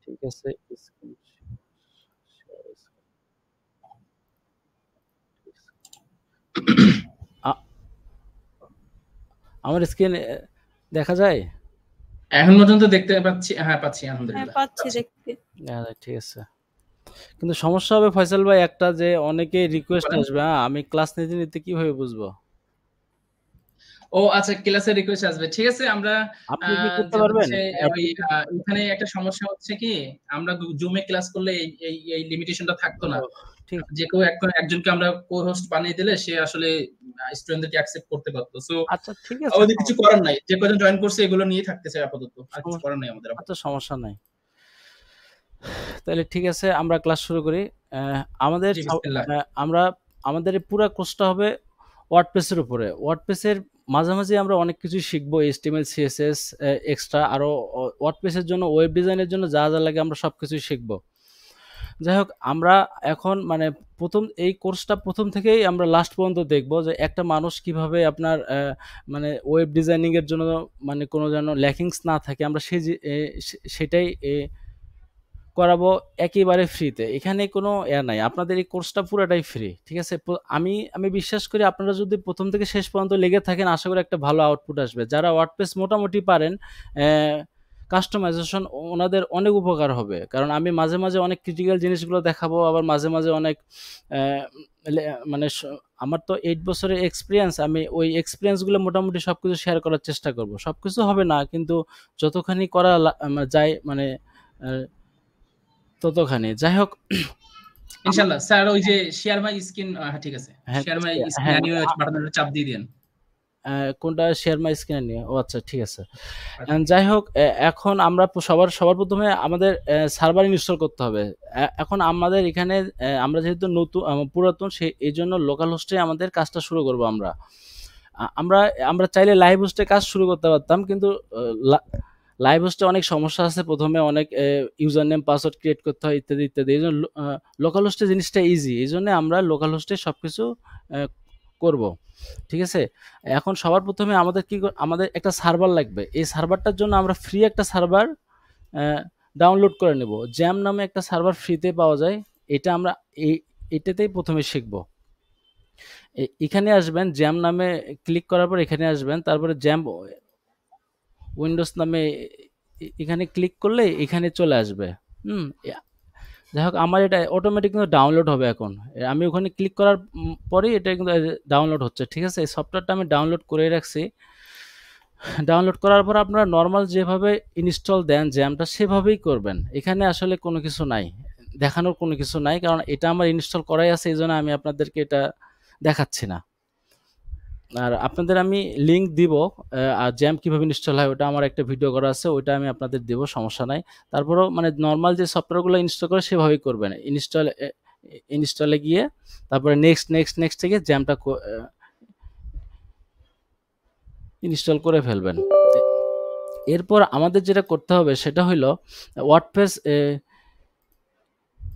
ঠিক আছে, স্ক্রিন আমার স্ক্রিন দেখা যায়? এখন পর্যন্ত দেখতে পাচ্ছি, হ্যাঁ পাচ্ছি, হ্যাঁ আলহামদুলিল্লাহ পাচ্ছি দেখতে। ঠিক আছে। কিন্তু সমস্যা হবে ফয়সাল ভাই একটা, যে অনেকে রিকোয়েস্ট বলেন। আসবে, আমি ক্লাস নিতে নিতে কিভাবে বুঝবো? ও আচ্ছা, ক্লাসে রিকোয়েস্ট আসবে, ঠিক আছে। আমরা আপনি কি করতে যে পারবেন? হচ্ছে ওই আপনি এখানে একটা সমস্যা হচ্ছে কি, আমরা জুমে ক্লাস করলে এই লিমিটেশনটা থাকতো না। ঠিক যে কেউ একজনকে আমরা কো-হোস্ট বানিয়ে দিলে সে আসলে স্টুডেন্টদেরকে অ্যাকসেপ্ট করতে পারতো। সো আচ্ছা, ঠিক আছে, আমাদের কিছু করার নাই। যে কজন জয়েন করছে এগুলো নিয়ে থাকতেছে আপাতত। আর কিছু করার নাই আমাদের। আচ্ছা, সমস্যা নাই। তাহলে ঠিক আছে, আমরা ক্লাস শুরু করি। আমাদের জি, বিসমিল্লাহ। আমরা আমাদের এই পুরো কোর্সটা হবে ওয়ার্ডপ্রেসের উপরে। ওয়ার্ডপ্রেসের মাঝামাঝি আমরা অনেক কিছু শিখবো, HTML, CSS, এক্সট্রা আরো ওয়ার্ডপ্রেসের জন্য, ওয়েব ডিজাইনের জন্য যা যা লাগে আমরা সবকিছুই শিখবো। যাই হোক, আমরা এখন মানে এই কোর্সটা প্রথম থেকেই আমরা লাস্ট পর্যন্ত দেখব যে একটা মানুষ কিভাবে আপনার মানে ওয়েব ডিজাইনিং এর জন্য মানে কোনো যেন ল্যাকিংস না থাকে, আমরা সেটাই করাবো একেবারে ফ্রিতে। এখানে কোনো নাই, আপনাদের এই কোর্সটা পুরোটাই ফ্রি, ঠিক আছে। আমি বিশ্বাস করি আপনারা যদি প্রথম থেকে শেষ পর্যন্ত লেগে থাকেন, আশা করি একটা ভালো আউটপুট আসবে। যারা ওয়ার্ডপ্রেস মোটামুটি পারেন, কাস্টমাইজেশন ওনাদের অনেক উপকার হবে, কারণ আমি মাঝে মাঝে অনেক ক্রিটিক্যাল জিনিসগুলো দেখাবো, আবার মাঝে মাঝে অনেক মানে আমার তো 8 বছরের এক্সপিরিয়েন্স, আমি ওই এক্সপিরিয়েন্সগুলো মোটামুটি সবকিছু শেয়ার করার চেষ্টা করব। সবকিছু হবে না, কিন্তু যতখানি করা যায় মানে ততখানি। যাই হোক, ইনশাআল্লাহ স্যার, ওই যে শেয়ার মাই স্ক্রিন, ঠিক আছে, হ্যাঁ, শেয়ার মাই স্ক্রিন অ্যানিমেট বাটনটা চাপ দিয়ে দেন। কোনটা? শেয়ার মাই স্ক্রিন নিয়ে? ও আচ্ছা, ঠিক আছে। যাই হোক, এখন আমরা সবার প্রথমে আমাদের সার্ভার ইনস্টল করতে হবে। এখন আমাদের এখানে আমরা যেহেতু নতুন পুরাতন, এই জন্য লোকাল হোস্টে আমাদের কাজটা শুরু করব। আমরা চাইলে লাইভ হোস্টে কাজ শুরু করতে পারতাম, কিন্তু লাইভ হোস্টে অনেক সমস্যা আছে। প্রথমে অনেক ইউজার নেম, পাসওয়ার্ড ক্রিয়েট করতে হয়, ইত্যাদি ইত্যাদি। এই জন্য লোকাল হোস্টে জিনিসটা ইজি, এই জন্য আমরা লোকাল হোস্টে সবকিছু করব, ঠিক আছে। এখন সবার প্রথমে আমাদের একটা সার্ভার লাগবে। এই সার্ভারটার জন্য আমরা ফ্রি একটা সার্ভার ডাউনলোড করে নেব। জ্যাম নামে একটা সার্ভার ফ্রিতে পাওয়া যায়, এটা আমরা এটাতেই প্রথমে শিখব। এখানে আসবেন, জ্যাম নামে ক্লিক করার পর এখানে আসবেন, তারপরে জ্যাম উইন্ডোজ নামে এখানে ক্লিক করলে এখানে চলে আসবে। যাই হোক, আমার এটা অটোমেটিক কিন্তু ডাউনলোড হবে এখন। আমি ওখানে ক্লিক করার পরেই এটা কিন্তু ডাউনলোড হচ্ছে, ঠিক আছে। এই সফটওয়্যারটা আমি ডাউনলোড করে রাখছি। ডাউনলোড করার পর আপনারা নর্মাল যেভাবে ইনস্টল দেন জ্যামটা, সেভাবেই করবেন। এখানে আসলে কোনো কিছু নাই, দেখানোর কোনো কিছু নাই, কারণ এটা আমার ইনস্টল করাই আছে, এই জন্য আমি আপনাদেরকে এটা দেখাচ্ছি না। আর আপনাদের আমি লিঙ্ক দিব, আর জ্যাম কীভাবে ইনস্টল হয় ওটা আমার একটা ভিডিও করা আছে, ওইটা আমি আপনাদের দেবো, সমস্যা নাই। তারপরেও মানে নর্মাল যে সফটওয়্যারগুলো ইনস্টল করে সেভাবেই করবেন। ইনস্টলে গিয়ে তারপরে নেক্সট থেকে জ্যামটা ইনস্টল করে ফেলবেন। এরপর আমাদের যেটা করতে হবে সেটা হলো ওয়ার্ডপ্রেস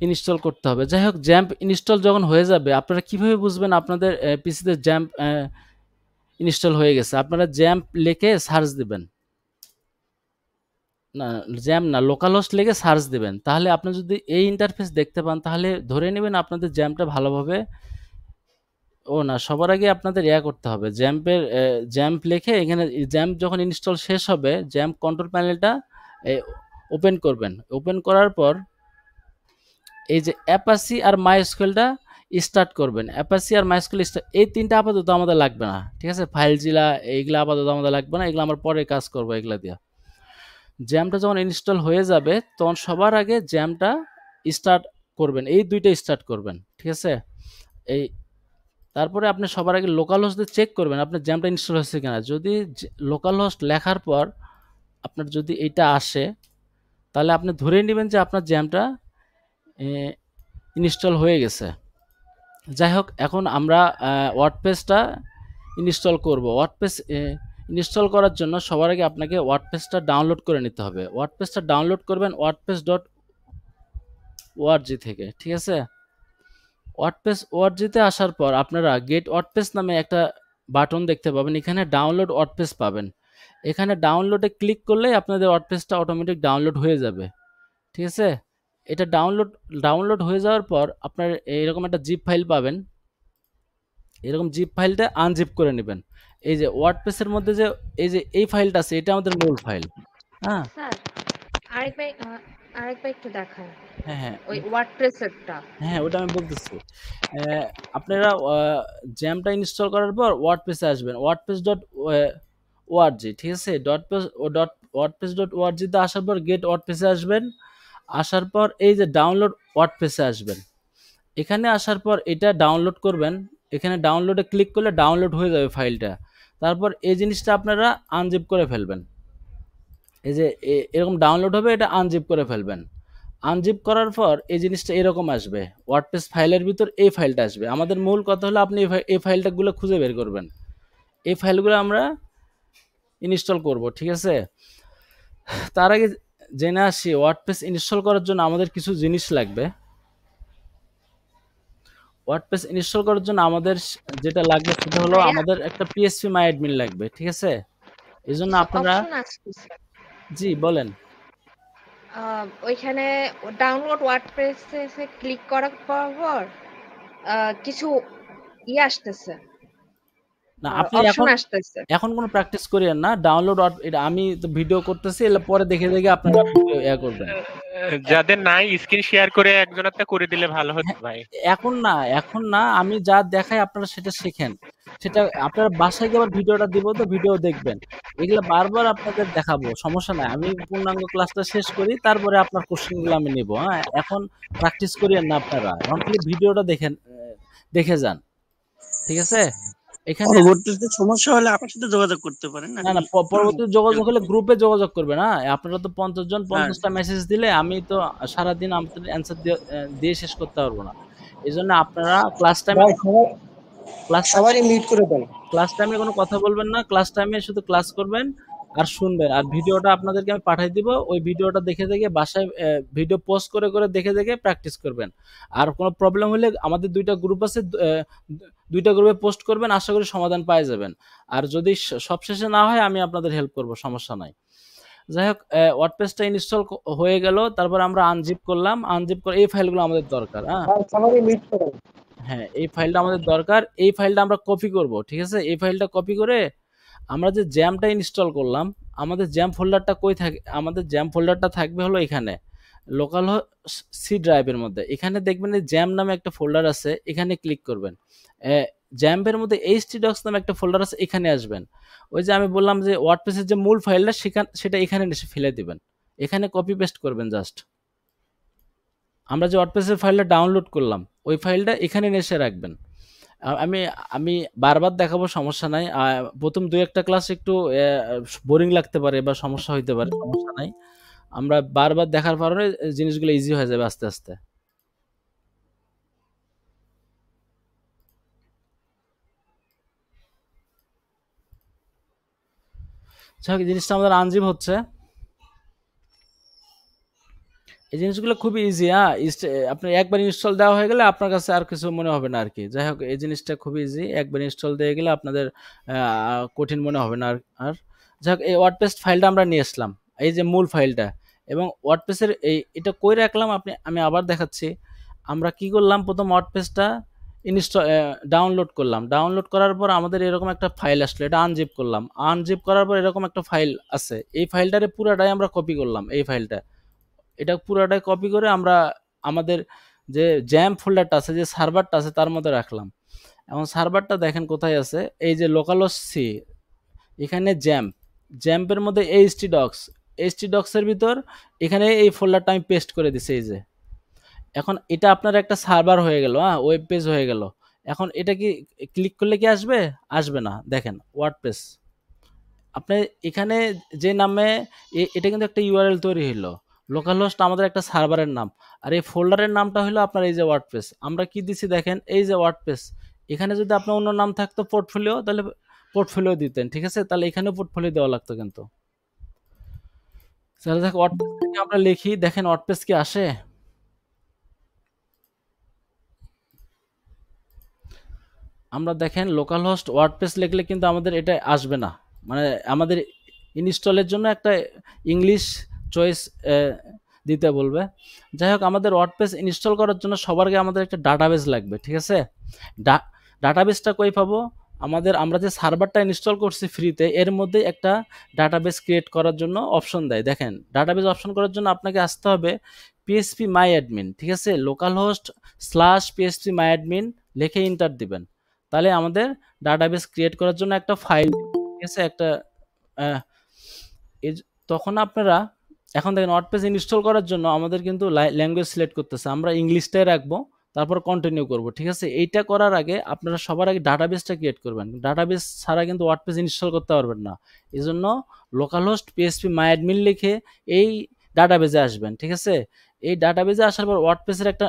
ইনস্টল করতে হবে। যাই হোক, জ্যাম্প ইনস্টল যখন হয়ে যাবে, আপনারা কিভাবে বুঝবেন আপনাদের পিসিতে জ্যাম্প ইনস্টল হয়ে গেছে? আপনারা জ্যাম্প লিখে সার্চ দিবেন, না জ্যাম না, লোকাল হোস্ট লিখে সার্চ দিবেন। তাহলে আপনি যদি এই ইন্টারফেস দেখতে পান, তাহলে ধরে নেবেন আপনাদের জ্যাম্পটা ভালোভাবে। না, সবার আগে আপনাদের করতে হবে, জ্যাম্প লিখে এখানে জ্যাম্প যখন ইনস্টল শেষ হবে, জ্যাম্প কন্ট্রোল প্যানেলটা ওপেন করবেন। ওপেন করার পর এই যে অ্যাপাচি আর মাইস্কুয়েলটা স্টার্ট করবেন। অ্যাপাচি আর মাইস্কুয়েল এই তিনটা আপাতত আমাদের লাগবে না, ঠিক আছে। ফাইলজিলা এইগুলো আপাতত আমাদের লাগবে না, এগুলো আমরা পরে কাজ করবো এগুলা দিয়ে। জ্যামটা যখন ইনস্টল হয়ে যাবে, তখন সবার আগে জ্যামটা স্টার্ট করবেন, এই দুইটা স্টার্ট করবেন, ঠিক আছে। তারপরে আপনি সবার আগে লোকাল হোস্ট চেক করবেন আপনার জ্যামটা ইনস্টল হয়েছে কিনা। যদি লোকাল হোস্ট লেখার পর আপনার যদি এইটা আসে, তাহলে আপনি ধরে নেবেন যে আপনার জ্যামটা ইনস্টল হয়ে গেছে। যাই হোক, এখন আমরা ওয়ার্ডপ্রেসটা ইনস্টল করব। ওয়ার্ডপ্রেস ইনস্টল করার জন্য সবার আগে আপনাকে ওয়ার্ডপ্রেসটা ডাউনলোড করে নিতে হবে। ওয়ার্ডপ্রেসটা ডাউনলোড করবেন wordpress.org থেকে, ঠিক আছে। wordpress.org-তে আসার পর আপনারা গেট ওয়ার্ডপ্রেস নামে একটা বাটন দেখতে পাবেন, এখানে ডাউনলোড ওয়ার্ডপ্রেস পাবেন। এখানে ডাউনলোডে ক্লিক করলেই আপনাদের ওয়ার্ডপ্রেসটা অটোমেটিক ডাউনলোড হয়ে যাবে, ঠিক আছে? এটা ডাউনলোড হয়ে যাওয়ার পর আপনার এরকম একটা জিপ ফাইল পাবেন। এরকম জিপ ফাইলটা আনজিপ করে নেবেন। এই যে ওয়ার্ডপ্রেসের মধ্যে যে এই ফাইলটা আছে এটা আমাদের মূল ফাইল। হ্যাঁ? স্যার আরেকবার আরেকবার একটু দেখান হ্যাঁ, হ্যাঁ। ওই ওয়ার্ডপ্রেসেরটা। হ্যাঁ, ওটা আমি বলতেছি। আপনারা জ্যামটা ইনস্টল করার পর ওয়ার্ডপ্রেসে আসবেন। wordpress.org, ঠিক আছে? wordpress.org তে আসার পর গেট ওয়ার্ডপ্রেসে আসবেন। আসার পর এই যে ডাউনলোড ওয়ার্ডপ্রেসে আসবেন। এখানে আসার পর এটা ডাউনলোড করবেন। এখানে ডাউনলোডে ক্লিক করলে ডাউনলোড হয়ে যাবে ফাইলটা। তারপর এই জিনিসটা আপনারা আনজিপ করে ফেলবেন। এই যে এরকম ডাউনলোড হবে, এটা আনজিপ করে ফেলবেন। আনজিপ করার পর এই জিনিসটা এরকম আসবে। ওয়ার্ডপ্রেস ফাইলের ভিতর এই ফাইলটা আসবে। আমাদের মূল কথা হলো আপনি এই ফাইলটাগুলো খুঁজে বের করবেন। এই ফাইলগুলো আমরা ইনস্টল করব, ঠিক আছে? তার আগে জেনে আসি ওয়ার্ডপ্রেস ইনস্টল করার জন্য আমাদের কিছু জিনিস লাগবে। ওয়ার্ডপ্রেস ইনস্টল করার জন্য আমাদের যেটা লাগবে সেটা হলো ভাইয়া আমাদের একটা পিএসপি মাই অ্যাডমিন লাগবে, ঠিক আছে? এই জন্য কিছু আপনারা অপশন আসতেছে। জি বলেন। ওইখানে ডাউনলোড ওয়ার্ডপ্রেসে ক্লিক করার পর কিছু আসতেছে, না আপনি অপশন এখন আসতেছে। এখন কোনো প্র্যাকটিস করিয়েন না। ডাউনলোড এটা আমি তো ভিডিও করতেছি, এলে পরে দেখে দেখে আপনারা ভিডিও করবেন। যাদের নাই স্ক্রিন শেয়ার করে একজনেরটা করে দিলে ভালো হতো হ্যাঁ, ভাই। এখন না আমি যা দেখাই আপনারা সেটা শেখেন। সেটা আপনারা বাসায় গিয়ে আবার ভিডিওটা দিব, তো ভিডিও দেখবেন। এগুলো বারবার আপনাদের দেখাবো, সমস্যা নাই। আমি পূর্ণাঙ্গ ক্লাসটা শেষ করি, তারপরে আপনার কোশ্চেনগুলো আমি নিব। হ্যাঁ, এখন প্র্যাকটিস করিয়েন না আপনারা। এখন খালি ভিডিওটা দেখে যান, ঠিক আছে? এখানে পরবর্তীতে সমস্যা হলে আপনার সাথে যোগাযোগ করতে পারেন না, না, আমি পরবর্তী যোগাযোগ হলে গ্রুপে যোগাযোগ করবেন। হ্যাঁ, আপনারা তো 50 জন হ্যাঁ 50টা মেসেজ দিলে আমি তো সারাদিন আপনাদের অ্যান্সার দিয়ে শেষ করতে পারবো না। এজন্য আপনারা ক্লাস টাইমে ভাই ক্লাস সবারই মিট করে দেন। ক্লাস টাইমে কোনো কথা বলবেন না। ক্লাস টাইমে শুধু ক্লাস করবেন আর শুনবেন। আর ভিডিওটা আপনাদেরকে আমি পাঠিয়ে দিব। ওই ভিডিওটা দেখে দেখে বাসায় ভিডিও পোস্ট করে করে দেখে দেখে প্র্যাকটিস করবেন। আর কোনো প্রবলেম হলে আমাদের 2টা গ্রুপ আছে, 2টা গ্রুপে পোস্ট করবেন, আশা করি সমাধান পাওয়া যাবেন। আর যদি সবশেষে না হয় আমি আপনাদের হেল্প করব, সমস্যা নাই। যাই হোক, ওয়ার্ডপ্রেসটা ইনস্টল হয়ে গেল। তারপর আমরা আনজিপ করলাম। আনজিপ করে এই ফাইলগুলো আমাদের দরকার। হ্যাঁ, ভাই সবারই মিট করেন। হ্যাঁ, এই ফাইলটা আমাদের দরকার। এই ফাইলটা আমরা কপি করব, ঠিক আছে? এই ফাইলটা কপি করে আমরা যে জ্যামটা ইনস্টল করলাম, আমাদের জ্যাম ফোল্ডারটা কই থাকে? আমাদের জ্যাম ফোল্ডারটা থাকবে হলো এখানে, লোকাল সি ড্রাইভের মধ্যে। এখানে দেখবেন এই জ্যাম নামে একটা ফোল্ডার আছে, এখানে ক্লিক করবেন। জ্যাম্পের মধ্যে htdocs নামে একটা ফোল্ডার আছে, এখানে আসবেন। ওই যে আমি বললাম যে ওয়ার্ডপ্রেসের যে মূল ফাইলটা সেটা এখানে এসে ফেলে দিবেন। এখানে কপি পেস্ট করবেন জাস্ট। আমরা যে ওয়ার্ডপ্রেসের ফাইলটা ডাউনলোড করলাম ওই ফাইলটা এখানে এসে রাখবেন। আমি আমি বারবার দেখাবো, সমস্যা নাই। প্রথম 2-1টা ক্লাস একটু বোরিং লাগতে পারে বা সমস্যা হইতে পারে, সমস্যা নাই। আমরা বারবার দেখার কারণে জিনিসগুলো ইজি হয়ে যাবে আস্তে আস্তে। এই জিনিসটা আমাদের আনজিপ হচ্ছে। এই জিনিসগুলো খুবই ইজি। হ্যাঁ, আপনার একবার ইনস্টল দেওয়া হয়ে গেলে আপনার কাছে আর কিছু মনে হবে না আর কি। যাই হোক, এই জিনিসটা খুবই ইজি। একবার ইনস্টল দিয়ে গেলে আপনাদের কঠিন মনে হবে না আর। যাই হোক, এই ওয়ার্ডপ্রেস ফাইলটা আমরা নিয়ে আসলাম, এই যে মূল ফাইলটা। এবং ওয়ার্ডপ্রেসের এটা কই রাখলাম আমি আবার দেখাচ্ছি। আমরা কি করলাম, প্রথম ওয়ার্ডপ্রেসটা ডাউনলোড করলাম। ডাউনলোড করার পর আমাদের এরকম একটা ফাইল আসলো, এটা আনজিপ করলাম। আনজিপ করার পর এরকম একটা ফাইল আছে, এই ফাইলটারে পুরাটাই আমরা কপি করলাম। এই ফাইলটা এটা পুরাটাই কপি করে আমরা আমাদের যে জ্যাম ফোল্ডারটা আছে, যে সার্ভারটা আছে তার মধ্যে রাখলাম। এখন সার্ভারটা দেখেন কোথায় আছে, এই যে লোকালসি, এখানে জ্যাম্পের মধ্যে htdocs এর ভিতর এখানে এই ফোল্ডারটা আমি পেস্ট করে দিছি। এই যে এখন এটা আপনার একটা সার্ভার হয়ে গেল, হ্যাঁ, ওয়েব পেজ হয়ে গেল। এখন এটা কি ক্লিক করলে কি আসবে? আসবে না। দেখেন ওয়ার্ডপ্রেস, আপনি এখানে যে নামে এটা কিন্তু একটা ইউআরএল তৈরি হলো। লোকাল হোস্ট আমাদের একটা সার্ভারের নাম, আর এই ফোল্ডারের নামটা হলো আপনার এই যে ওয়ার্ডপ্রেস। আমরা কি দিছি দেখেন, এই যে ওয়ার্ডপ্রেস। এখানে যদি আপনার অন্য নাম থাকতো পোর্টফোলিও, তাহলে পোর্টফোলিও দিতেন, ঠিক আছে? তাহলে এখানেও পোর্টফোলিও দেওয়া লাগতো কিন্তু। তাহলে দেখো ওয়ার্ডপ্রেস থেকে আমরা লিখি, দেখেন ওয়ার্ডপ্রেস কি আসে। আমরা দেখেন লোকাল হোস্ট ওয়ার্ডপ্রেস লিখলে কিন্তু আমাদের এটা আসবে না। মানে আমাদের ইনস্টলের জন্য একটা ইংলিশ চয়েস দিতে বলবে। যাই হোক, আমাদের ওয়ার্ডপ্রেস ইনস্টল করার জন্য সবার আগে আমাদের একটা ডাটাবেস লাগবে, ঠিক আছে? ডাটাবেসটা কই পাবো? আমরা যে সার্ভারটা ইনস্টল করছি ফ্রিতে, এর মধ্যে একটা ডাটাবেস ক্রিয়েট করার জন্য অপশন দেয়। দেখেন, ডাটাবেস অপশন করার জন্য আপনাকে আসতে হবে পিএসপি মাই অ্যাডমিন, ঠিক আছে? লোকাল হোস্ট /PHP মাই অ্যাডমিন লিখে এন্টার দিবেন। তাহলে আমাদের ডাটাবেস ক্রিয়েট করার জন্য একটা ফাইল, ঠিক আছে? একটা তখন আপনারা এখন দেখেন, ওয়ার্ডপ্রেস ইনস্টল করার জন্য আমাদের কিন্তু ল্যাঙ্গুয়েজ সিলেক্ট করতেছে, আমরা ইংলিশটাই রাখবো, তারপর কন্টিনিউ করব, ঠিক আছে? এইটা করার আগে আপনারা সবার আগে ডাটাবেসটা ক্রিয়েট করবেন। ডাটাবেস ছাড়া কিন্তু ওয়ার্ডপ্রেস ইনস্টল করতে পারবেন না। এই জন্য লোকাল হোস্ট PHP মাই অ্যাডমিন লিখে এই ডাটাবেসে আসবেন, ঠিক আছে? এই ডাটাবেসে আসার পর ওয়ার্ডপ্রেসের একটা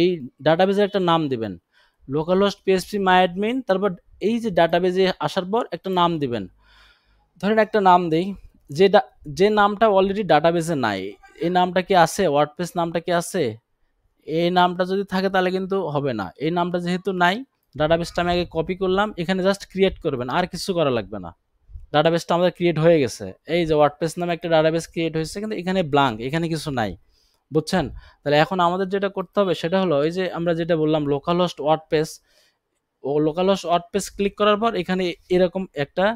এই ডাটাবেসের একটা নাম দিবেন, লোকাল হোস্ট PHP মাই অ্যাডমিন। তারপর এই যে ডাটাবেসে আসার পর একটা নাম দিবেন, ধরেন একটা নাম দেই, যে নামটা অলরেডি ডাটাবেসে নাই। এই নামটা কি আছে? ওয়ার্ডপ্রেস নামটা কি আছে? এই নামটা যদি থাকে তাহলে কিন্তু হবে না। এই নামটা যেহেতু নাই, ডাটাবেসটা আমি আগে কপি করলাম, এখানে জাস্ট ক্রিয়েট করবেন, আর কিছু করা লাগবে না। ডাটাবেসটা আমাদের ক্রিয়েট হয়ে গেছে। এই যে ওয়ার্ডপ্রেস নামে একটা ডাটাবেস ক্রিয়েট হয়েছে, কিন্তু এখানে ব্ল্যাঙ্ক, এখানে কিছু নাই, বুঝছেন? তাহলে এখন আমাদের যেটা করতে হবে সেটা হলো, এই যে আমরা যেটা বললাম local host WordPress, local host WordPress click করার পর এখানে এরকম একটা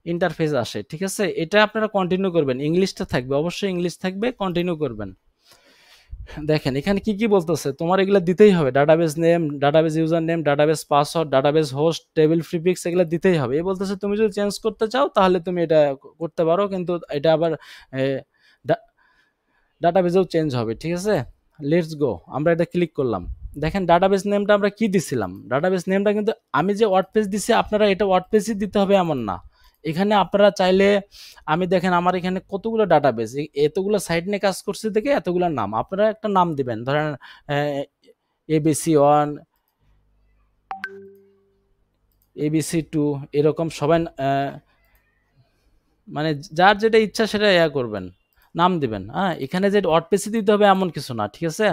ইন্টারফেস আসে, ঠিক আছে? এটা আপনারা কন্টিনিউ করবেন, ইংলিশটা থাকবে, অবশ্যই ইংলিশ থাকবে, কন্টিনিউ করবেন। দেখেন এখানে কি বলতেছে, তোমার এগুলো দিতেই হবে, database name, database user name, database password, database host, table prefix, এগুলো দিতেই হবে। এই বলতেছে তুমি যদি চেঞ্জ করতে চাও তাহলে তুমি এটা করতে পারো, কিন্তু এটা আবার ডাটাবেসেও চেঞ্জ হবে, ঠিক আছে? লেটস গো, আমরা এটা ক্লিক করলাম। দেখেন ডাটাবেস নেমটা আমরা কি দিছিলাম, ডাটাবেস নেমটা কিন্তু আমি যে ওয়ার্ডপ্রেস দিছি আপনারা এটা ওয়ার্ডপ্রেসই দিতে হবে এমন না। এখানে আপনারা চাইলে, আমি দেখেন আমার এখানে কতগুলো ডাটাবেস, এতগুলো সাইট নিয়ে কাজ করছি দেখে এতগুলো নাম, আপনারা একটা নাম দিবেন, ধরেন ABC1, ABC2, এরকম সবাই যার যেটা ইচ্ছা সেটা করবেন, নাম দিবেন। হ্যাঁ, এখানে যে ওয়ার্ডপ্রেসে দিতে হবে এমন কিছু না, ঠিক আছে?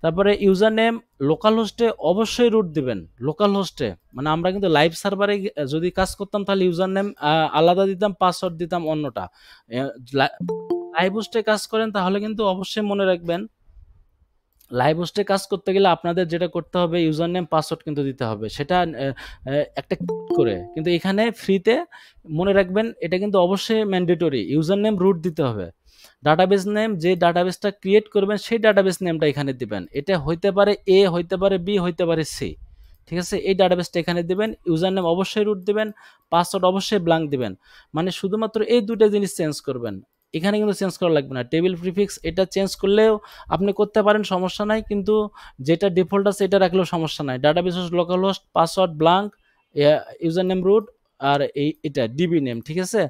তারপরে ইউজার নেম লোকাল হোস্টে অবশ্যই রুট দিবেন, লোকাল হোস্টে। আমরা কিন্তু লাইভ সার্ভারে যদি কাজ করতাম তাহলে ইউজার নেম আলাদা দিতাম, পাসওয়ার্ড দিতাম অন্যটা। লাইভ হোস্টে কাজ করেন তাহলে কিন্তু অবশ্যই মনে রাখবেন, লাইভ হোস্টে কাজ করতে গেলে আপনাদের যেটা করতে হবে, ইউজার নেম পাসওয়ার্ড কিন্তু দিতে হবে, সেটা একটা করে। কিন্তু এখানে ফ্রিতে মনে রাখবেন, এটা কিন্তু অবশ্যই ম্যান্ডেটরি, ইউজার নেম রুট দিতে হবে। ডাটাবেস নেম, যে ডাটাবেসটা ক্রিয়েট করবেন সেই ডাটাবেস নেমটা এখানে দিবেন। এটা হইতে পারে A, হইতে পারে B, হইতে পারে C, ঠিক আছে? এই ডাটাবেসটা এখানে দিবেন, ইউজার নেম অবশ্যই রুট দিবেন, পাসওয়ার্ড অবশ্যই ব্ল্যাঙ্ক দিবেন। শুধুমাত্র এই দুটো জিনিস চেঞ্জ করবেন, এখানে কিন্তু চেঞ্জ করা লাগবে না। টেবিল প্রিফিক্স এটা চেঞ্জ করলেও আপনি করতে পারেন, সমস্যা নাই, কিন্তু যেটা ডিফল্ট আছে এটা রাখলেও সমস্যা নাই। Database host, local host, password blank, user name root, আর এটা ডিবি নেম, ঠিক আছে?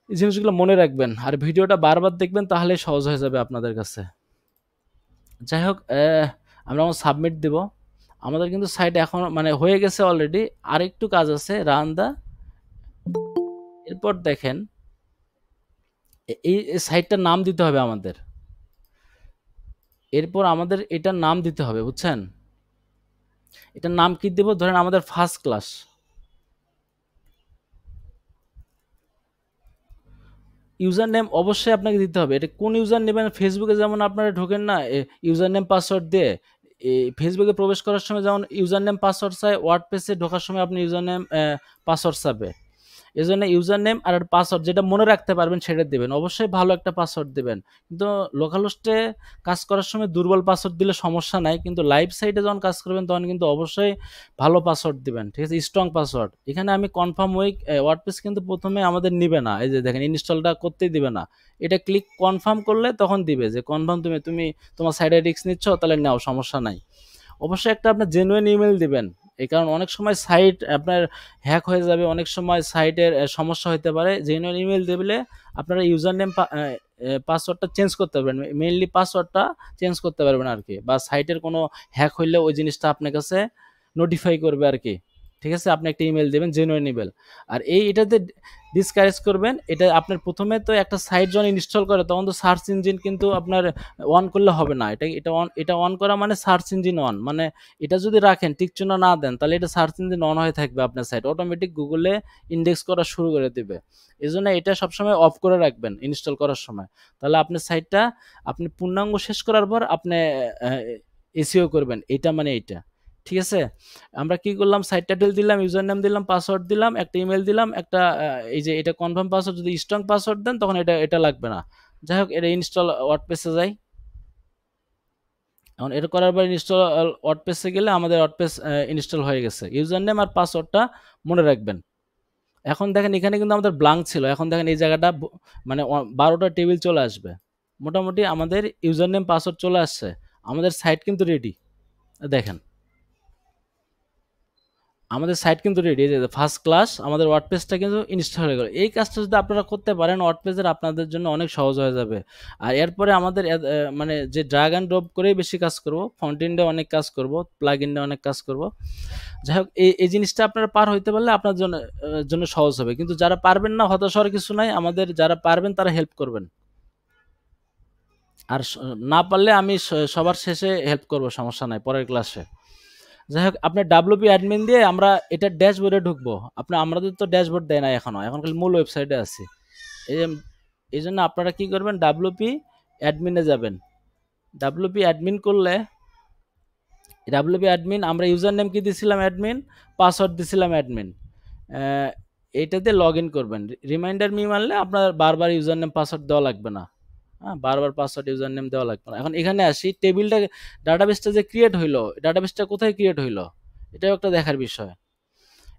এই জিনিসগুলো মনে রাখবেন, আর ভিডিওটা বারবার দেখবেন, তাহলে সহজ হয়ে যাবে আপনাদের কাছে। যাই হোক, আমরা সাবমিট দেব। আমাদের কিন্তু সাইট এখন হয়ে গেছে অলরেডি, আর একটু কাজ আছে, রান দা। এরপর দেখেন এই সাইটটার নাম দিতে হবে আমাদের, এরপর আমাদের এটার নাম দিতে হবে, বুঝছেন? এটার নাম কি দেব? ধরেন আমাদের ফার্স্ট ক্লাস। ইউজার নেম অবশ্যই আপনাকে দিতে হবে, এটা কোন ইউজার নেবেন? ফেসবুকে যেমন আপনারা ঢোকেন না ইউজার নেম পাসওয়ার্ড দিয়ে, ফেসবুকে প্রবেশ করার সময় যেমন ইউজার নেম পাসওয়ার্ড চাই, ওয়ার্ডপ্রেসে ঢোকার সময় আপনি ইউজার নেম পাসওয়ার্ড চাবে। এই জন্য ইউজার নেম আর পাসওয়ার্ড যেটা মনে রাখতে পারবেন সেটা দেবেন, অবশ্যই ভালো একটা পাসওয়ার্ড দেবেন। কিন্তু লোকাল হোস্টে কাজ করার সময় দুর্বল পাসওয়ার্ড দিলে সমস্যা নাই, কিন্তু লাইভ সাইটে যখন কাজ করবেন তখন কিন্তু অবশ্যই ভালো পাসওয়ার্ড দিবেন, ঠিক আছে? Strong password. এখানে আমি কনফার্ম ওয়ার্ডপ্রেস কিন্তু প্রথমে আমাদের নিবে না, এই যে দেখেন ইনস্টলটা করতেই দিবে না। এটা ক্লিক কনফার্ম করলে তখন দিবে যে কনফার্ম, তুমি তোমার সাইডে রিস্ক নিচ্ছ, তাহলে নাও, সমস্যা নাই। অবশ্যই একটা আপনার জেনুইন ইমেল দিবেন, এই কারণ অনেক সময় সাইট আপনার হ্যাক হয়ে যাবে, অনেক সময় সাইটের সমস্যা হতে পারে। জেনুইন ইমেল দিলে আপনারা ইউজার নেম পাসওয়ার্ডটা চেঞ্জ করতে পারবেন, মেইনলি পাসওয়ার্ডটা চেঞ্জ করতে পারবেন আর কি, বা সাইটের কোনো হ্যাক হইলে ওই জিনিসটা আপনার কাছে নোটিফাই করবে আর কি, ঠিক আছে? আপনি একটা ইমেল দিবেন, জেনুইন ইমেল। আর এটাতে ডিসকারেজ করবেন। এটা আপনার প্রথমে তো একটা সাইট যখন ইনস্টল করে তখন তো সার্চ ইঞ্জিন কিন্তু আপনার অন করলে হবে না। এটা অন করা মানে সার্চ ইঞ্জিন অন। মানে এটা যদি রাখেন, টিক চিহ্ন না দেন, তাহলে এটা সার্চ ইঞ্জিন অন হয়ে থাকবে, আপনার সাইট অটোমেটিক গুগলে ইন্ডেক্স করা শুরু করে দিবে। এজন্য এটা সবসময় অফ করে রাখবেন ইনস্টল করার সময়। তাহলে আপনার সাইটটা আপনি পূর্ণাঙ্গ শেষ করার পর আপনি এসইও করবেন। এটা মানে এইটা। ঠিক আছে? আমরা কি করলাম, সাইট টাইটেল দিলাম, ইউজার নেম দিলাম, পাসওয়ার্ড দিলাম, একটা ইমেল দিলাম, একটা এই যে এটা কনফার্ম পাসওয়ার্ড, যদি স্ট্রং পাসওয়ার্ড দেন তখন এটা লাগবে না। যাই হোক, এটা ইনস্টল ওয়ার্ডপ্রেসে যাই। এখন এটা করার পর ইনস্টল ওয়ার্ডপ্রেসে গেলে আমাদের ওয়ার্ডপ্রেস ইনস্টল হয়ে গেছে। ইউজার নেম আর পাসওয়ার্ডটা মনে রাখবেন। এখন দেখেন এখানে কিন্তু আমাদের ব্লাঙ্ক ছিল, এখন দেখেন এই জায়গাটা মানে 12টা টেবিল চলে আসবে। মোটামুটি আমাদের ইউজার নেম পাসওয়ার্ড চলে আসছে, আমাদের সাইট কিন্তু রেডি। দেখেন আমাদের সাইট কিন্তু রেডি, এই যে ফার্স্ট ক্লাস আমাদের ওয়ার্ডপ্রেসটা কিন্তু ইনস্টল হয়ে গেল। এই কাজটা যদি আপনারা করতে পারেন, ওয়ার্ডপ্রেসের আপনাদের জন্য অনেক সহজ হয়ে যাবে। আর এরপরে আমাদের মানে যে ড্রাগ অ্যান্ড ড্রপ করেই বেশি কাজ করব, ফ্রন্ট এন্ডে অনেক কাজ করব, প্লাগ ইন্ডে অনেক কাজ করব। যাই হোক, এই জিনিসটা আপনারা পার হইতে পারলে আপনার জন্য সহজ হবে। কিন্তু যারা পারবেন না, হতাশ হওয়ার কিছু নাই, আমাদের যারা পারবেন তারা হেল্প করবেন। আর না পারলে আমি সবার শেষে হেল্প করব, সমস্যা নাই, পরের ক্লাসে। যাই হোক, আপনার ডাব্লিউপি অ্যাডমিন দিয়ে আমরা এটা ড্যাশবোর্ডে ঢুকবো। আমাদের তো ড্যাশবোর্ড দেয় না এখনো, এখন খালি মূল ওয়েবসাইটে আছি। এই জন্য আপনারা কি করবেন, ডাব্লিউপি অ্যাডমিনে যাবেন। ডাব্লিউপি অ্যাডমিন করলে, ডাব্লিউপি অ্যাডমিন আমরা ইউজার নেম কি দিছিলাম, অ্যাডমিন, পাসওয়ার্ড দিছিলাম অ্যাডমিন, এইটাতে লগ ইন করবেন। রিমাইন্ডার মি মানলে আপনার বারবার ইউজার নেম পাসওয়ার্ড দেওয়া লাগবে না। হ্যাঁ, বারবার পাসওয়ার্ড ইউজার নেম দেওয়া লাগবে না। এখন এখানে আসি, টেবিলটা ডাটাবেসটা যে ক্রিয়েট হইলো, ডাটাবেসটা কোথায় ক্রিয়েট হইলো এটাও একটা দেখার বিষয়।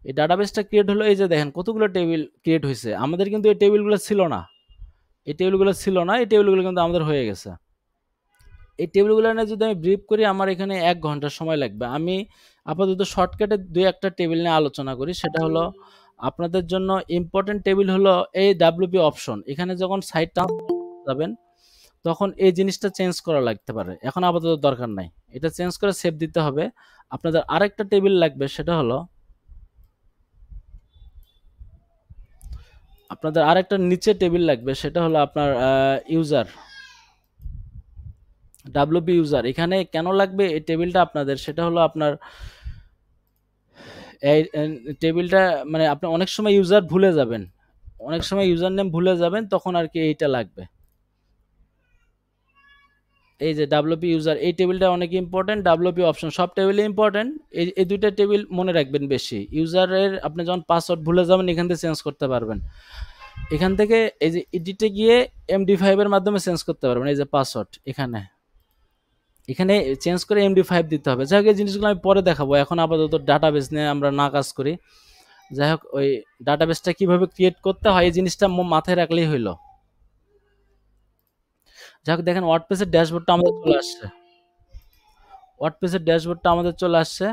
এই ডাটাবেসটা ক্রিয়েট হলো, এই যে দেখেন কতগুলো টেবিল ক্রিয়েট হয়েছে। আমাদের কিন্তু এই টেবিলগুলো ছিল না, এই টেবিলগুলো কিন্তু আমাদের হয়ে গেছে। এই টেবিলগুলো নিয়ে যদি আমি ব্রিফ করি, আমার এখানে 1 ঘন্টা সময় লাগবে। আমি আপাতত শর্টকাটে 2-1টা টেবিল নিয়ে আলোচনা করি। সেটা হলো আপনাদের জন্য ইম্পর্টেন্ট টেবিল হলো এই ডাব্লিউপি অপশন। এখানে যখন সাইটটা যাবেন তখন এই জিনিসটা চেঞ্জ করা লাগতে পারে, এখন আপাতত দরকার নাই, এটা চেঞ্জ করে সেভ দিতে হবে। আপনাদের আরেকটা টেবিল লাগবে, সেটা হলো আপনাদের আরেকটা নিচে টেবিল লাগবে, সেটা হলো আপনার ইউজার, ডাব্লিউপি ইউজার। এখানে কেন লাগবে এই টেবিলটা আপনাদের, সেটা হলো আপনার এই টেবিলটা মানে আপনি অনেক সময় ইউজার ভুলে যাবেন, অনেক সময় ইউজার নেম ভুলে যাবেন, তখন আর কি এইটা লাগবে। এই যে ডাব্লিউপি ইউজার, এই টেবিলটা অনেক ইম্পর্টেন্ট। ডাব্লিউপি অপশন, সব টেবিলে ইম্পর্টেন্ট, এই দুইটা টেবিল মনে রাখবেন বেশি। ইউজারের আপনি যখন পাসওয়ার্ড ভুলে যাবেন, এখান থেকে চেঞ্জ করতে পারবেন। এখান থেকে এই যে এডিটে গিয়ে MD5 এর মাধ্যমে চেঞ্জ করতে পারবেন। এই যে পাসওয়ার্ড এখানে চেঞ্জ করে MD5 দিতে হবে। যাই হোক, এই জিনিসগুলো আমি পরে দেখাবো, এখন আপাতত ডাটাবেস নিয়ে আমরা না কাজ করি। যাই হোক, ওই ডাটাবেসটা কিভাবে ক্রিয়েট করতে হয় এই জিনিসটা মাথায় রাখলেই হইলো। যাই হোক, দেখেন ওয়ার্ডপ্রেসের ড্যাশবোর্ডটা আমাদের চলে আসছে।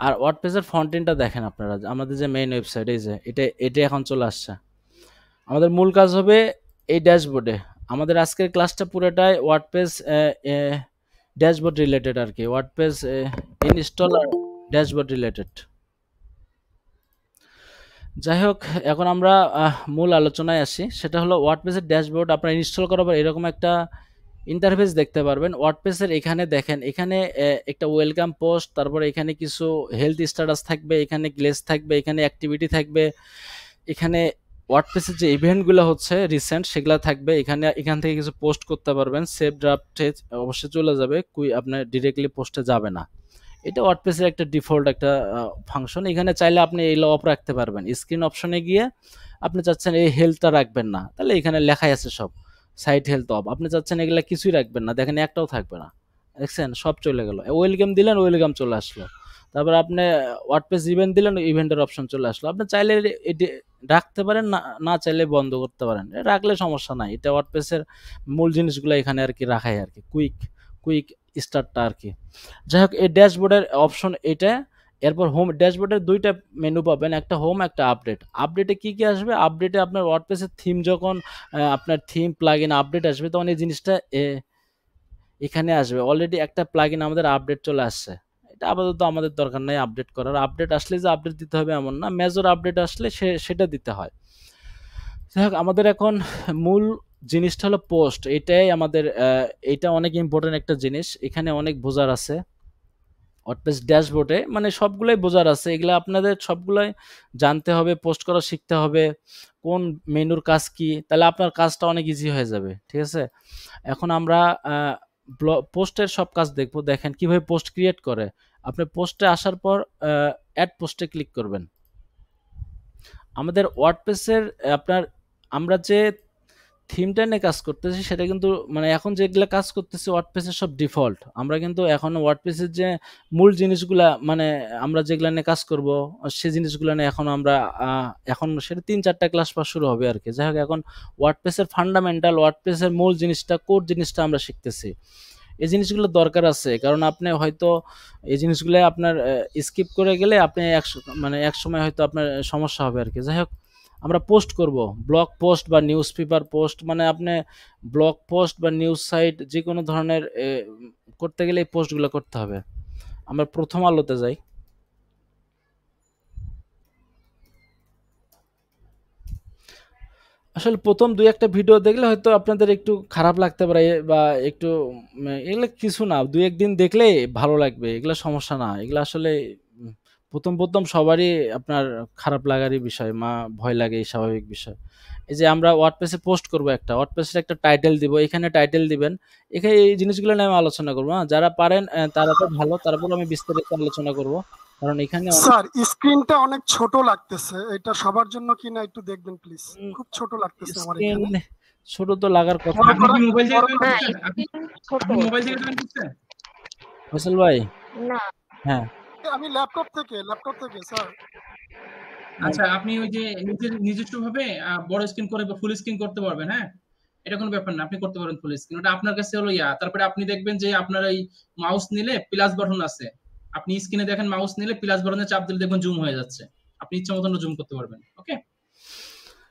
আর ওয়ার্ডপ্রেসের ফ্রন্ট এন্ডটা দেখেন আপনারা, আমাদের যে মেইন ওয়েবসাইট, এই যে এটা এখন চলে আসছে। আমাদের মূল কাজ হবে এই ড্যাশবোর্ডে। আমাদের আজকের ক্লাসটা পুরোটাই ওয়ার্ডপ্রেস ড্যাশবোর্ড রিলেটেড আর কি, ওয়ার্ডপ্রেস ইনস্টল আর ড্যাশবোর্ড রিলেটেড। যাই হোক, এখন আমরা মূল আলোচনায় আসি। সেটা হলো ওয়ার্ডপ্রেসের ড্যাশবোর্ড আপনারা ইনস্টল করার পর এরকম একটা ইন্টারফেস দেখতে পারবেন। ওয়ার্ডপ্রেসের এখানে দেখেন, এখানে একটা ওয়েলকাম পোস্ট, তারপরে এখানে কিছু হেলথ স্ট্যাটাস থাকবে, এখানে গ্লেজ থাকবে, এখানে অ্যাক্টিভিটি থাকবে, এখানে ওয়ার্ডপ্রেসের যে ইভেন্টগুলো হচ্ছে রিসেন্ট সেগুলো থাকবে। এখান থেকে কিছু পোস্ট করতে পারবেন। সেভ ড্রাফটে অবশ্যই চলে যাবে, আপনার ডিরেক্টলি পোস্টে যাবে না। এটা ওয়ার্ডপ্রেসের একটা ডিফল্ট একটা ফাংশন। এখানে চাইলে আপনি এই অফ রাখতে পারবেন। স্ক্রিন অপশনে গিয়ে আপনি চাচ্ছেন এই হেলথটা রাখবেন না, তাহলে এখানে লেখাই আছে সব সাইট হেলথ অফ। আপনি চাচ্ছেন এগুলা কিছুই রাখবেন না, দেখেন একটাও থাকবে না, দেখছেন সব চলে গেল। ওয়েলকাম দিলেন, ওয়েলকাম চলে আসলো। তারপর আপনি ওয়ার্ডপ্রেস ইভেন্ট দিলেন, ইভেন্টের অপশন চলে আসলো। আপনি চাইলে এটি রাখতে পারেন, না চাইলে বন্ধ করতে পারেন, রাখলে সমস্যা নাই। এটা ওয়ার্ডপ্রেসের মূল জিনিসগুলো এখানে আর কি রাখাই আর কি, কুইক স্টার্টটা আর কি। যাই হোক, এই ড্যাশবোর্ডের অপশন এটা। এরপর হোম, ড্যাশবোর্ডের 2টা মেনু পাবেন, একটা হোম, একটা আপডেট। আপডেটে কি আসবে, আপডেটে আপনার ওয়ার্ডপ্রেসের থিম, যখন আপনার থিম প্লাগইন আপডেট আসবে তখন এই জিনিসটা এখানে আসবে। অলরেডি একটা প্লাগইন আমাদের আপডেট চলে আসছে, এটা আপাতত আমাদের দরকার নাই আপডেট করার। আপডেট আসলে যে আপডেট দিতে হবে এমন না, মেজর আপডেট আসলে সেটা দিতে হয়। যাই হোক, আমাদের এখন মূল জিনিসটা হলো পোস্ট। এটাই আমাদের এটা অনেক ইম্পর্টেন্ট একটা জিনিস। এখানে অনেক বোঝার আছে ওয়ার্ডপ্রেস ড্যাশবোর্ডে, মানে সবগুলাই বোঝার আছে। এগুলা আপনাদের সবগুলাই জানতে হবে, পোস্ট করা শিখতে হবে, কোন মেনুর কাজ কি, তাহলে আপনার কাজটা অনেক ইজি হয়ে যাবে। ঠিক আছে, এখন আমরা পোস্টের সব কাজ দেখবো। দেখেন কিভাবে পোস্ট ক্রিয়েট করে। আপনি পোস্টে আসার পর অ্যাড পোস্টে ক্লিক করবেন। আমাদের ওয়ার্ডপ্রেসের আপনার আমরা যে থিমটা নিয়ে কাজ করতেছি সেটা কিন্তু মানে এখন যেগুলো কাজ করতেছি ওয়ার্ডপ্রেসের সব ডিফল্ট। আমরা কিন্তু এখন ওয়ার্ডপ্রেসের যে মূল জিনিসগুলা মানে আমরা যেগুলা নিয়ে কাজ করব সেই জিনিসগুলো নিয়ে এখন আমরা এখন সেটা 3-4টা ক্লাস পর শুরু হবে আর কি। যাই হোক, এখন ওয়ার্ডপ্রেসের ফান্ডামেন্টাল, ওয়ার্ডপ্রেসের মূল জিনিসটা, কোর জিনিসটা আমরা শিখতেছি। এই জিনিসগুলো দরকার আছে, কারণ আপনি হয়তো এই জিনিসগুলো আপনার স্কিপ করে গেলে আপনি এক সময় হয়তো আপনার সমস্যা হবে আর কি। যাই হোক, আমরা পোস্ট করব ব্লগ পোস্ট বা নিউজ পেপার পোস্ট, মানে আপনি ব্লগ পোস্ট বা নিউজ সাইট যে কোনো ধরনের করতে গেলে এই পোস্টগুলো করতে হবে। আমরা প্রথম আলোতে যাই। আসলে প্রথম 2-1টা ভিডিও দেখলে হয়তো আপনাদের একটু খারাপ লাগতে পারে বা একটু এগুলো কিছু না, 2-1 দিন দেখলে ভালো লাগবে, এগুলো সমস্যা না। এগুলো আসলে প্রথম সবারই আপনার খারাপ লাগারই বিষয়, ভয় লাগে, এই স্বাভাবিক বিষয়। এই যে আমরা ওয়ার্ডপ্রেসে পোস্ট করব, একটা ওয়ার্ডপ্রেসের একটা টাইটেল দিব, এখানে টাইটেল দিবেন। এখানে এই জিনিসগুলো নিয়ে আমি আলোচনা করবো। যারা পারেন তারা তো ভালো, তারপর আমি বিস্তারিত আলোচনা করব, কারণ এখানে স্যার স্ক্রিনটা অনেক ছোট লাগতেছে, এটা সবার জন্য কিনা একটু দেখবেন প্লিজ, খুব ছোট লাগতেছে আমার স্ক্রিন এখানে। ছোট তো লাগার কথা। বড় আপনি কি করা- মোবাইল থেকে বড় জয়েন করা- হ্যাঁ, করছেন? আপনি ছোট আপনি মোবাইল থেকে জয়েন করছেন? ফয়সাল ভাই, না। হ্যাঁ আমি ল্যাপটপ থেকে স্যার। আচ্ছা, আপনি ওই যে নিজস্ব ভাবে বড় স্ক্রিন করে ফুল স্ক্রিন করতে পারবেন। হ্যাঁ, এটা কোনো ব্যাপার না, আপনি করতে পারেন ফুল স্ক্রিন। ওটা আপনার কাছে হলো তারপরে আপনি দেখবেন যে আপনার এই মাউস নিলে প্লাস বাটন আছে, আপনি স্ক্রিনে দেখেন মাউস নিলে প্লাস বাটনে চাপ দিলে দেখবেন জুম হয়ে যাচ্ছে, আপনি ইচ্ছা মতন জুম করতে পারবেন। ওকে,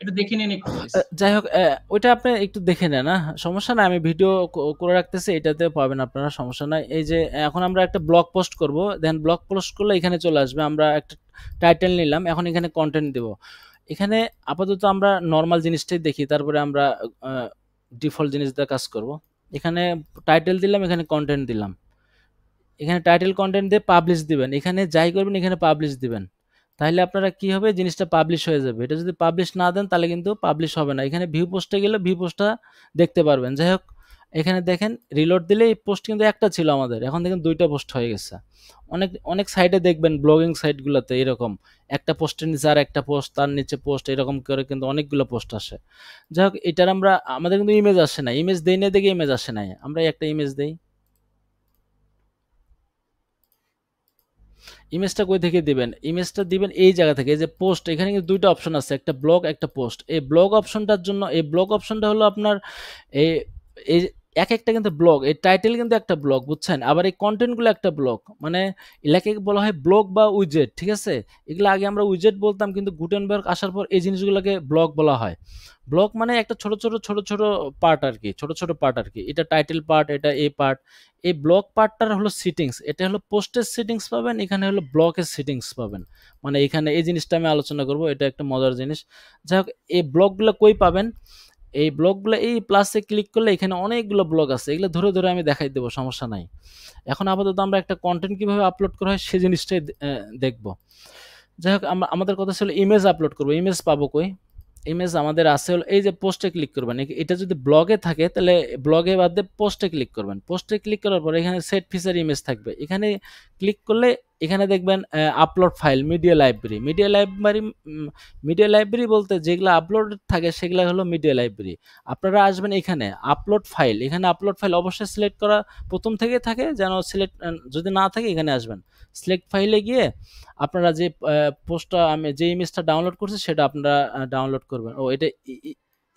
একটু দেখে নিন একটু please। যাই হোক, ওইটা আপনি একটু দেখে নেন, সমস্যা নাই, আমি ভিডিও করে রাখতেছি, এটাতে পাবেন আপনারা, সমস্যা নাই। এই যে এখন আমরা একটা ব্লগ পোস্ট করব, দেন ব্লগ পোস্ট করলে এখানে চলে আসবে। আমরা একটা টাইটেল নিলাম, এখন এখানে কন্টেন্ট দেব। এখানে আপাতত আমরা নর্মাল জিনিসটাই দেখি, তারপরে আমরা ডিফল্ট জিনিস দিয়ে কাজ করব। এখানে টাইটেল দিলাম, এখানে কন্টেন্ট দিলাম, এখানে টাইটেল কন্টেন্ট দিয়ে পাবলিশ দিবেন। এখানে যাই করবেন এখানে পাবলিশ দিবেন, তাহলে আপনারা কি হবে, জিনিসটা পাবলিশ হয়ে যাবে। এটা যদি পাবলিশ না দেন তাহলে কিন্তু পাবলিশ হবে না। এখানে ভিউ পোস্টে গেলে ভিউ পোস্টটা দেখতে পারবেন। যাই হোক, এখানে দেখেন রিলোড দিলে এই পোস্ট কিন্তু একটা ছিল আমাদের, এখন দেখেন 2টা পোস্ট হয়ে গেছে। অনেক অনেক সাইটে দেখবেন, ব্লগিং সাইটগুলোতে এরকম একটা পোস্টের নিচে আর একটা পোস্ট, তার নিচে পোস্ট, এরকম করে কিন্তু অনেকগুলো পোস্ট আসে। যাই হোক, এটার আমাদের কিন্তু ইমেজ আসে না, ইমেজ দেই না দেখে ইমেজ আসে নাই। আমরা একটা ইমেজ দেই, ইমেজটা কই থেকে দিবেন, ইমেজটা দিবেন এই জায়গা থেকে। এই যে পোস্ট, এখানে কিন্তু 2টা অপশন আছে, একটা ব্লগ একটা পোস্ট। এই ব্লগ অপশনটার জন্য, এই ব্লগ অপশনটা হলো আপনার এই এই একটা কিন্তু ব্লগ, এই টাইটেল কিন্তু একটা ব্লগ, বুঝছেন? আবার এই কন্টেন্টগুলো একটা ব্লগ, মানে এলাকে বলা হয় ব্লগ বা উইজেট। ঠিক আছে, এগুলো আগে আমরা উইজেট বলতাম, কিন্তু গুটেনবার্গ আসার পর এই জিনিসগুলোকে ব্লগ বলা হয়। ব্লগ মানে একটা ছোট ছোট পার্ট আর কি, ছোট পার্ট আর কি। এটা টাইটেল পার্ট, এটা এই পার্ট। এই ব্লগ পার্টটার হলো সিটিংস, এটা হলো পোস্টের সিটিংস পাবেন, এখানে হলো ব্লগের সিটিংস পাবেন। মানে এখানে এই জিনিসটা আমি আলোচনা করব, এটা একটা মজার জিনিস। যাই হোক, এই ব্লগগুলো কই পাবেন, এই ব্লগগুলো এই প্লাসে ক্লিক করলে এখানে অনেকগুলো ব্লগ আছে, এগুলো ধরে আমি দেখাই দেবো, সমস্যা নাই। এখন আপাতত আমরা একটা কন্টেন্ট কিভাবে আপলোড করা হয় সেই জিনিসটাই দেখব। যাই হোক, আমাদের কথা ছিল ইমেজ আপলোড করবো। ইমেজ পাবো কই, ইমেজ আমাদের আছে হলো এই যে পোস্টে ক্লিক করবেন। এটা যদি ব্লগে থাকে তাহলে ব্লগে বাদ দিয়ে পোস্টে ক্লিক করবেন। পোস্টে ক্লিক করার পর এখানে সেট ফিচার ইমেজ থাকবে, এখানে ক্লিক করলে এখানে দেখবেন upload file, media library. Media library বলতে যেগুলো আপলোড থাকে সেগুলো হলো মিডিয়া লাইব্রেরি। আপনারা আসবেন এখানে আপলোড ফাইল, এখানে আপলোড ফাইল অবশ্যই সিলেক্ট করা প্রথম থেকে থাকে, যেন সিলেক্ট যদি না থাকে এখানে আসবেন। সিলেক্ট ফাইলে গিয়ে আপনারা যে পোস্টটা আমি যে ইমেজটা ডাউনলোড করছি সেটা আপনারা ডাউনলোড করবেন। ও এটা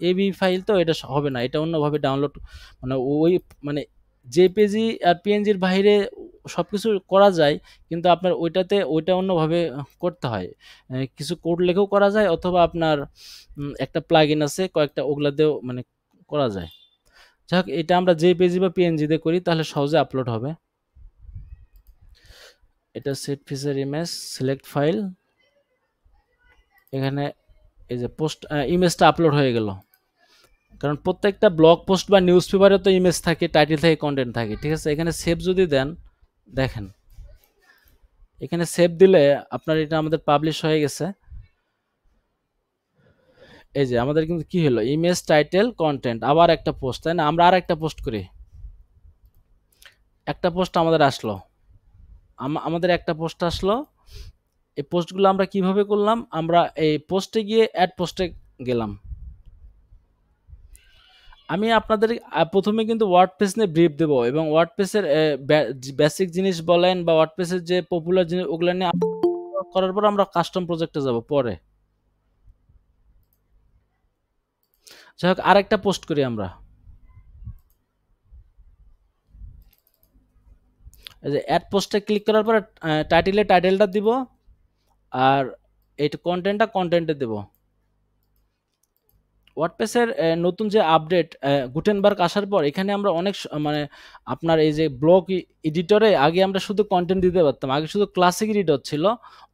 এবি ফাইল, তো এটা হবে না, এটা অন্যভাবে ডাউনলোড, মানে ওই মানে জেপিজি আর পিএনজির বাইরে সব কিছু করা যায়, কিন্তু আপনার ওইটা অন্যভাবে করতে হয়। কিছু কোড লিখেও করা যায়, অথবা আপনার একটা প্লাগইন আছে কয়েকটা, ওগুলা দিয়েও মানে করা যায়। যাই হোক, এটা আমরা জেপিজি বা পিএনজি দিয়ে করি, তাহলে সহজে আপলোড হবে। এটা set feature image, select file, এখানে এই যে পোস্ট ইমেজটা আপলোড হয়ে গেল। কারণ প্রত্যেকটা ব্লগ পোস্ট বা নিউজ পেপারে তো ইমেজ থাকে, টাইটেল থাকে, কন্টেন্ট থাকে, ঠিক আছে। এখানে সেভ যদি দেন, দেখেন এখানে সেভ দিলে আপনার এটা আমাদের পাবলিশ হয়ে গেছে। এই যে আমাদের কিন্তু কি হলো, ইমেজ, টাইটেল, কন্টেন্ট, আবার একটা পোস্ট, তাই না? আমরা আর একটা পোস্ট করি, একটা পোস্ট আমাদের আসলো, আমাদের একটা পোস্ট আসলো। এই পোস্টগুলো আমরা কিভাবে করলাম, আমরা এই পোস্টে গিয়ে অ্যাড পোস্টে গেলাম। আমি আপনাদের প্রথমে কিন্তু ওয়ার্ডপ্রেস নিয়ে ব্রিফ দেবো, এবং ওয়ার্ডপ্রেসের বেসিক জিনিস বলেন বা ওয়ার্ডপ্রেসের যে পপুলার জিনিস ওগুলো নিয়ে করার পর আমরা কাস্টম প্রজেক্টে যাব পরে। যাই হোক, আরেকটা পোস্ট করি আমরা। এই যে অ্যাড পোস্টে ক্লিক করার পর টাইটেলটা দিব, আর এইটা কন্টেন্টে দেব। ওয়ার্ডপ্রেসের নতুন যে আপডেট গুটেনবার্গ আসার পর এখানে আমরা অনেক মানে আপনার এই যে ব্লগ এডিটরে আগে আমরা শুধু কন্টেন্ট দিতে পারতাম, আগে শুধু ক্লাসিক এডিটর ছিল,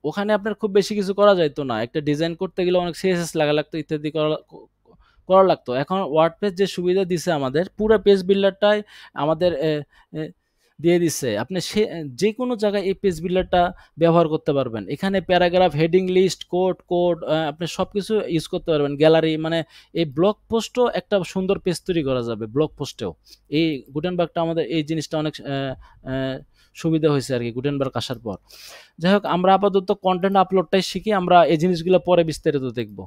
ওখানে আপনার খুব বেশি কিছু করা যাইতো না, একটা ডিজাইন করতে গেলে অনেক সিএসএস লাগা লাগতো, ইত্যাদি করা লাগতো। এখন ওয়ার্ডপ্রেস যে সুবিধা দিছে আমাদের, পুরো পেজ বিল্ডারটাই আমাদের দিয়ে দিচ্ছে, আপনি যে কোনো জায়গায় এই পেজ বিল্ডারটা ব্যবহার করতে পারবেন। এখানে প্যারাগ্রাফ, হেডিং, লিস্ট, কোড আপনি সব কিছু ইউজ করতে পারবেন, গ্যালারি, মানে এই ব্লগ পোস্টও একটা সুন্দর পেজ তৈরি করা যাবে ব্লগ পোস্টেও। এই গুটেনবার্গটা আমাদের এই জিনিসটা অনেক সুবিধা হয়েছে আর কি গুটেনবার্গ আসার পর। যাই হোক, আমরা আপাতত কন্টেন্ট আপলোডটাই শিখি, আমরা এই জিনিসগুলো পরে বিস্তারিত দেখব।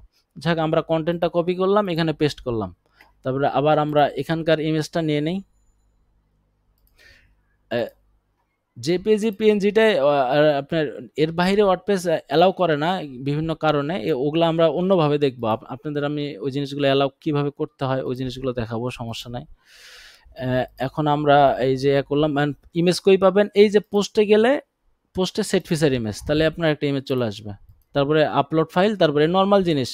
যাই হোক, আমরা কন্টেন্টটা কপি করলাম, এখানে পেস্ট করলাম, তারপরে আবার আমরা এখানকার ইমেজটা নিয়ে নেই। জেপিজি, পিএনজিটাই আপনার এর বাইরে ওয়ার্ডপ্রেস অ্যালাউ করে না বিভিন্ন কারণে, ওগুলো আমরা অন্যভাবে দেখবো। আপনাদের আমি ওই জিনিসগুলো অ্যালাউ কিভাবে করতে হয় ওই জিনিসগুলো দেখাবো, সমস্যা নাই। এখন আমরা এই যে করলাম, ইমেজ কই পাবেন, এই যে পোস্টে গেলে পোস্টে সেট ফিচার ইমেজ, তাহলে আপনার একটা ইমেজ চলে আসবে, তারপরে আপলোড ফাইল, তারপরে নর্মাল জিনিস।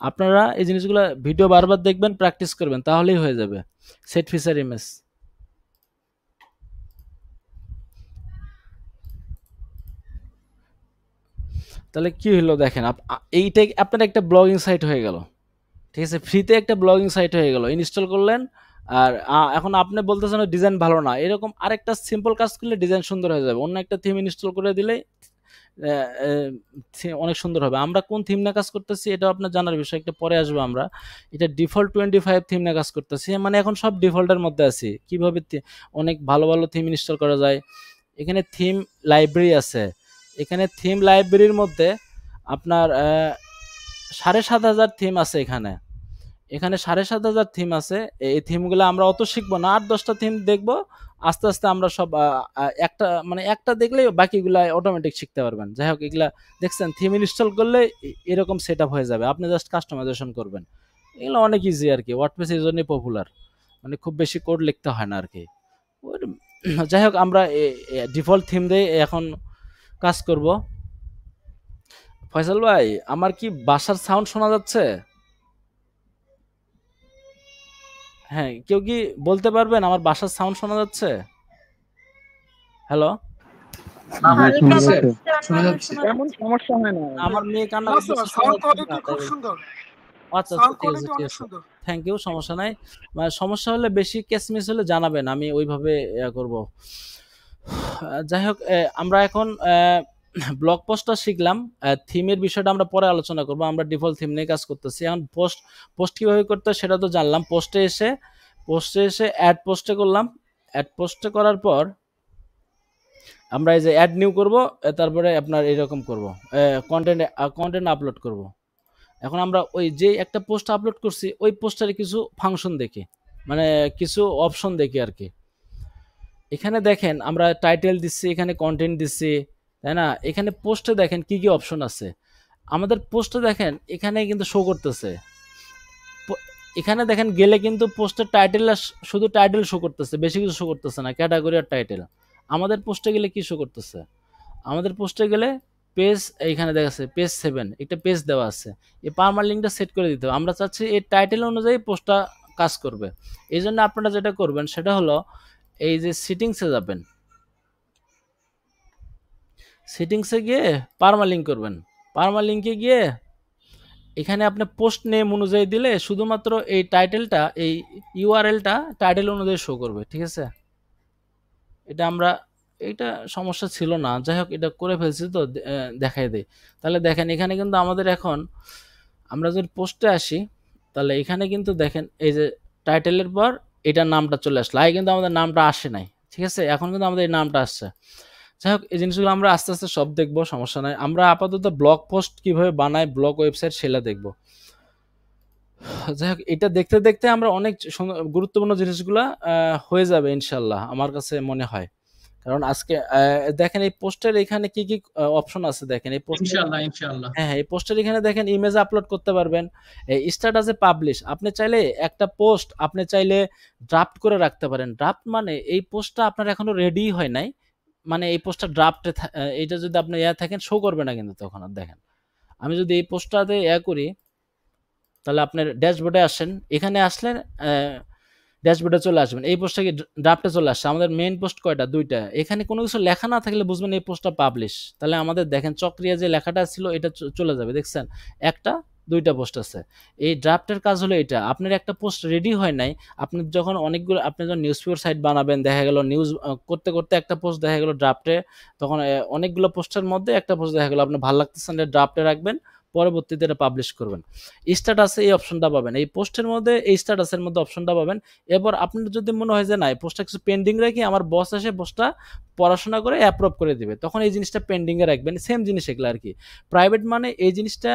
আপনারা এই জিনিসগুলো ভিডিও বারবার দেখবেন, প্র্যাকটিস করবেন, তাহলেই হয়ে যাবে। সেট ফিচার ইমেজ, তাহলে কি হলো দেখেন, এইটাই আপনার একটা ব্লগিং সাইট হয়ে গেল, ঠিক আছে, ফ্রিতে একটা ব্লগিং সাইট হয়ে গেল, ইনস্টল করলেন। আর এখন আপনি বলতেছেন ডিজাইন ভালো না, এরকম আরেকটা সিম্পল কাজ করলে ডিজাইন সুন্দর হয়ে যাবে, অন্য একটা থিম ইনস্টল করে দিলেই অনেক সুন্দর হবে। আমরা কোন থিম নিয়ে কাজ করতেছি এটা আপনার জানার বিষয়, একটা পরে আসবো আমরা। এটা ডিফল্ট 25 থিম নিয়ে কাজ করতেছি, মানে এখন সব ডিফল্টের মধ্যে আছি, কিভাবে অনেক ভালো ভালো থিম ইনস্টল করা যায়। এখানে থিম লাইব্রেরি আছে, এখানে থিম লাইব্রেরির মধ্যে আপনার 7,500 থিম আছে, এখানে 7,500 থিম আছে। এই থিমগুলো আমরা অত শিখবো না, 8-10টা থিম দেখবো, আস্তে আস্তে আমরা সব একটা দেখলেই বাকিগুলা অটোমেটিক শিখতে পারবেন। যাই হোক, এগুলা দেখছেন থিম ইনস্টল করলে এরকম সেট আপ হয়ে যাবে, আপনি জাস্ট কাস্টমাইজেশন করবেন। এগুলো অনেক ইজি আর কি, ওয়ার্ডপ্রেস এই জন্যই পপুলার, মানে খুব বেশি কোড লিখতে হয় না আর কি। যাই হোক, আমরা ডিফল্ট থিম দিয়ে এখন কাজ করব। ফয়সাল ভাই, আমার কি বাসার সাউন্ড শোনা যাচ্ছে? হ্যাঁ, কেউ কি বলতে পারবেন আমার বাসার সাউন্ড শোনা যাচ্ছে? হ্যালো, তেমন সমস্যা হয় না। আমার মেয়ে কান্না না স্যার, সাউন্ড কোয়ালিটি খুব সুন্দর, আচ্ছা, সাউন্ড ঠিক আছে, কোয়ালিটি ঠিক অনেক আছে, সুন্দর। থ্যাংক ইউ, সমস্যা নাই। সমস্যা হলে, বেশি কেসমিস হলে জানাবেন, আমি ওইভাবে করব। যাই হোক, আমরা এখন ব্লগ পোস্টটা শিখলাম, থিমের বিষয়টা আমরা পরে আলোচনা করব, আমরা ডিফল্ট থিম নিয়ে কাজ করতেছি এখন। পোস্ট কিভাবে করতে হয় সেটা তো জানলাম। পোস্টে এসে অ্যাড পোস্টে করলাম, অ্যাড পোস্টে করার পর আমরা এই যে অ্যাড নিউ করব, তারপরে আপনার এরকম করব, কন্টেন্ট আপলোড করব। এখন আমরা ওই যে একটা পোস্ট আপলোড করছি ওই পোস্টারে কিছু ফাংশন দেখি, মানে কিছু অপশন দেখি আর কি। এখানে দেখেন আমরা টাইটেল দিচ্ছি, এখানে কন্টেন্ট দিচ্ছি, তাই না? এখানে পোস্টে দেখেন কি কি অপশন আছে, আমাদের পোস্টে দেখেন এখানে কিন্তু শো করতেছে, এখানে দেখেন গেলে কিন্তু পোস্টের টাইটেল, শুধু টাইটেল শো করতেছে, বেশি কিছু শো করতেছে না, ক্যাটাগরি আর টাইটেল। আমাদের পোস্টে গেলে কি শো করতেছে, আমাদের পোস্টে গেলে পেজ, এইখানে দেখাচ্ছে পেজ 7, একটা পেজ দেওয়া আছে, এই পারমার লিঙ্কটা সেট করে দিতে হবে। আমরা চাচ্ছি এই টাইটেল অনুযায়ী পোস্টটা কাজ করবে, এই জন্য আপনারা যেটা করবেন সেটা হলো এই যে সেটিংসে যাবেন, সেটিংসে গিয়ে পারমালিঙ্ক করবেন। পারমালিঙ্কে গিয়ে এখানে আপনি পোস্ট নেম অনুযায়ী দিলে শুধুমাত্র এই টাইটেলটা, এই ইউআরএলটা টাইটেল অনুযায়ী শো করবে, ঠিক আছে? এটা সমস্যা ছিল না, যাই হোক এটা করে ফেলছি তো দেখাই দেই। তাহলে দেখেন এখানে কিন্তু আমাদের এখন আমরা যদি পোস্টে আসি, তাহলে এখানে কিন্তু দেখেন এই যে টাইটেলের পর এটার নামটা চলে আসলো, আগে কিন্তু আমাদের নামটা আসে নাই, ঠিক আছে? এখন কিন্তু আমাদের এই নামটা আসছে। যাই হোক এই জিনিসগুলো আমরা আস্তে আস্তে সব দেখবো, সমস্যা নাই। আমরা আপাতত ব্লগ পোস্ট কিভাবে বানাই, ব্লগ ওয়েবসাইট সেটা দেখবো। যাই হোক এটা দেখতে দেখতে আমরা অনেক গুরুত্বপূর্ণ জিনিসগুলা হয়ে যাবে ইনশাল্লাহ, আমার কাছে মনে হয়। কারণ আজকে দেখেন এই পোস্টের এখানে কি কি অপশন আছে, দেখেন এই পোস্ট, ইনশাআল্লাহ ইনশাআল্লাহ। হ্যাঁ এই পোস্টের এখানে দেখেন ইমেজ আপলোড করতে পারবেন, স্ট্যাটাসে পাবলিশ। আপনি চাইলে একটা পোস্ট আপনি চাইলে ড্রাফট করে রাখতে পারেন। ড্রাফট মানে এই পোস্টটা আপনার এখনো রেডি হয় নাই, মানে এই পোস্টটা ড্রাফটে, এইটা যদি আপনি থাকেন শো করবে না কিন্তু তখন। আর দেখেন আমি যদি এই পোস্টটাতে করি, তাহলে আপনার ড্যাশবোর্ডে আসেন, এখানে আসলে ড্যাশবোর্ডে চলে আসবেন, এই পোস্টটা কি ড্রাফটে চলে আসছে। আমাদের মেইন পোস্ট কয়টা? 2টা। এখানে কোনো কিছু লেখা না থাকলে বুঝবেন এই পোস্টটা পাবলিশ। তাহলে আমাদের দেখেন চক্রিয়া যে লেখাটা ছিল এটা চলে যাবে, দেখছেন 2টা পোস্ট আছে। এই ড্রাফটের কাজ হলো এটা, আপনার একটা পোস্ট রেডি হয় নাই, আপনি যখন আপনি যখন নিউজ পেপার সাইট বানাবেন, দেখা গেল নিউজ করতে করতে একটা পোস্ট দেখা গেল ড্রাফটে, তখন অনেকগুলো পোস্টের মধ্যে একটা পোস্ট দেখা গেল আপনার ভালো লাগতেছে না, ড্রাফটে রাখবেন, পরবর্তীতে এটা পাবলিশ করবেন। স্ট্যাটাসে এই অপশনটা পাবেন, এই পোস্টের মধ্যে এই স্ট্যাটাসের মধ্যে অপশনটা পাবেন। এরপর আপনার যদি মনে হয় যে না এই পোস্টটা কিছু পেন্ডিং রাখি, আমার বস এসে পোস্টটা পড়াশোনা করে অ্যাপ্রুভ করে দিবে, তখন এই জিনিসটা পেন্ডিংয়ে রাখবেন। সেম জিনিস এগুলো আর কি। প্রাইভেট মানে এই জিনিসটা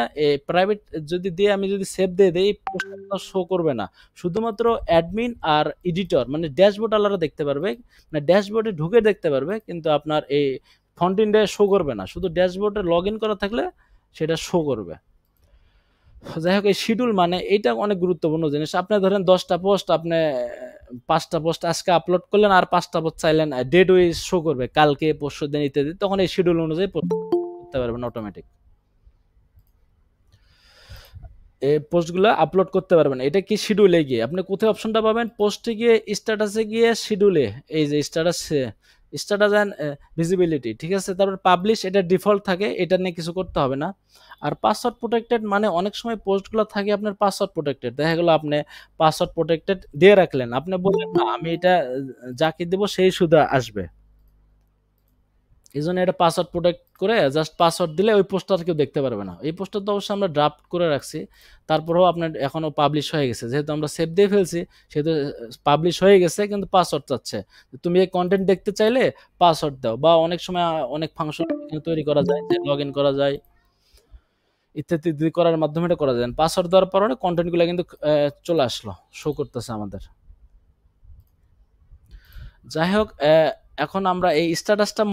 প্রাইভেট যদি দিয়ে আমি যদি সেভ দিয়ে দিই, এই পোস্টটা শো করবে না, শুধুমাত্র অ্যাডমিন আর এডিটর মানে ড্যাশবোর্ড আলাদা দেখতে পারবে, মানে ড্যাশবোর্ডে ঢুকে দেখতে পারবে, কিন্তু আপনার এই ফ্রন্ট এন্ডে শো করবে না, শুধু ড্যাশবোর্ডে লগ ইন করা থাকলে সেটা শো করবে। যাই হোক এই শিডিউল মানে এটা অনেক গুরুত্বপূর্ণ জিনিস। আপনি ধরেন 10টা পোস্ট, আপনি 5টা পোস্ট আজকে আপলোড করলেন, আর 5টা পোস্ট চাইলেন ডেট ওয়াইজ শো করবে, কালকে পরশু দিন ইত্যাদি, তখন এই শিডিউল অনুযায়ী করতে পারবেন অটোমেটিক, এই পোস্টগুলো আপলোড করতে পারবেন। এটা কি শিডিউলে গিয়ে আপনি কোথায় অপশনটা পাবেন? পোস্টে গিয়ে, স্ট্যাটাসে গিয়ে, শিডিউলে, এই যে স্ট্যাটাস অ্যান্ড ভিজিবিলিটি, ঠিক আছে? তারপর পাবলিশ, এটা ডিফল্ট থাকে, এটা নিয়ে কিছু করতে হবে না। আর পাসওয়ার্ড প্রোটেক্টেড মানে অনেক সময় পোস্টগুলো থাকে আপনার পাসওয়ার্ড প্রোটেক্টেড, দেখা গেলো আপনি পাসওয়ার্ড প্রোটেক্টেড দিয়ে রাখলেন, আপনি বললেন না আমি এটা যাকে দেবো সেই শুধু আসবে, এই জন্য এটা পাসওয়ার্ড প্রোটেক্ট করে জাস্ট পাসওয়ার্ড দিলে ওই পোস্টটা কেউ দেখতে পারবে না। এই পোস্টটা তো অবশ্যই আমরা ড্রাফট করে রাখছি, তারপরেও আপনার এখনও পাবলিশ হয়ে গেছে, যেহেতু আমরা সেভ দিয়ে ফেলছি সেহেতু পাবলিশ হয়ে গেছে, কিন্তু পাসওয়ার্ড চাচ্ছে। তুমি এই কন্টেন্ট দেখতে চাইলে পাসওয়ার্ড দাও, বা অনেক সময় অনেক ফাংশন তৈরি করা যায়, যে লগ ইন করা যায় ইত্যাদি করার মাধ্যমে এটা করা যায়। পাসওয়ার্ড দেওয়ার পর কন্টেন্টগুলো কিন্তু চলে আসলো, শো করতেছে আমাদের। যাই হোক এখন আমরা এই স্ট্যাটাসটা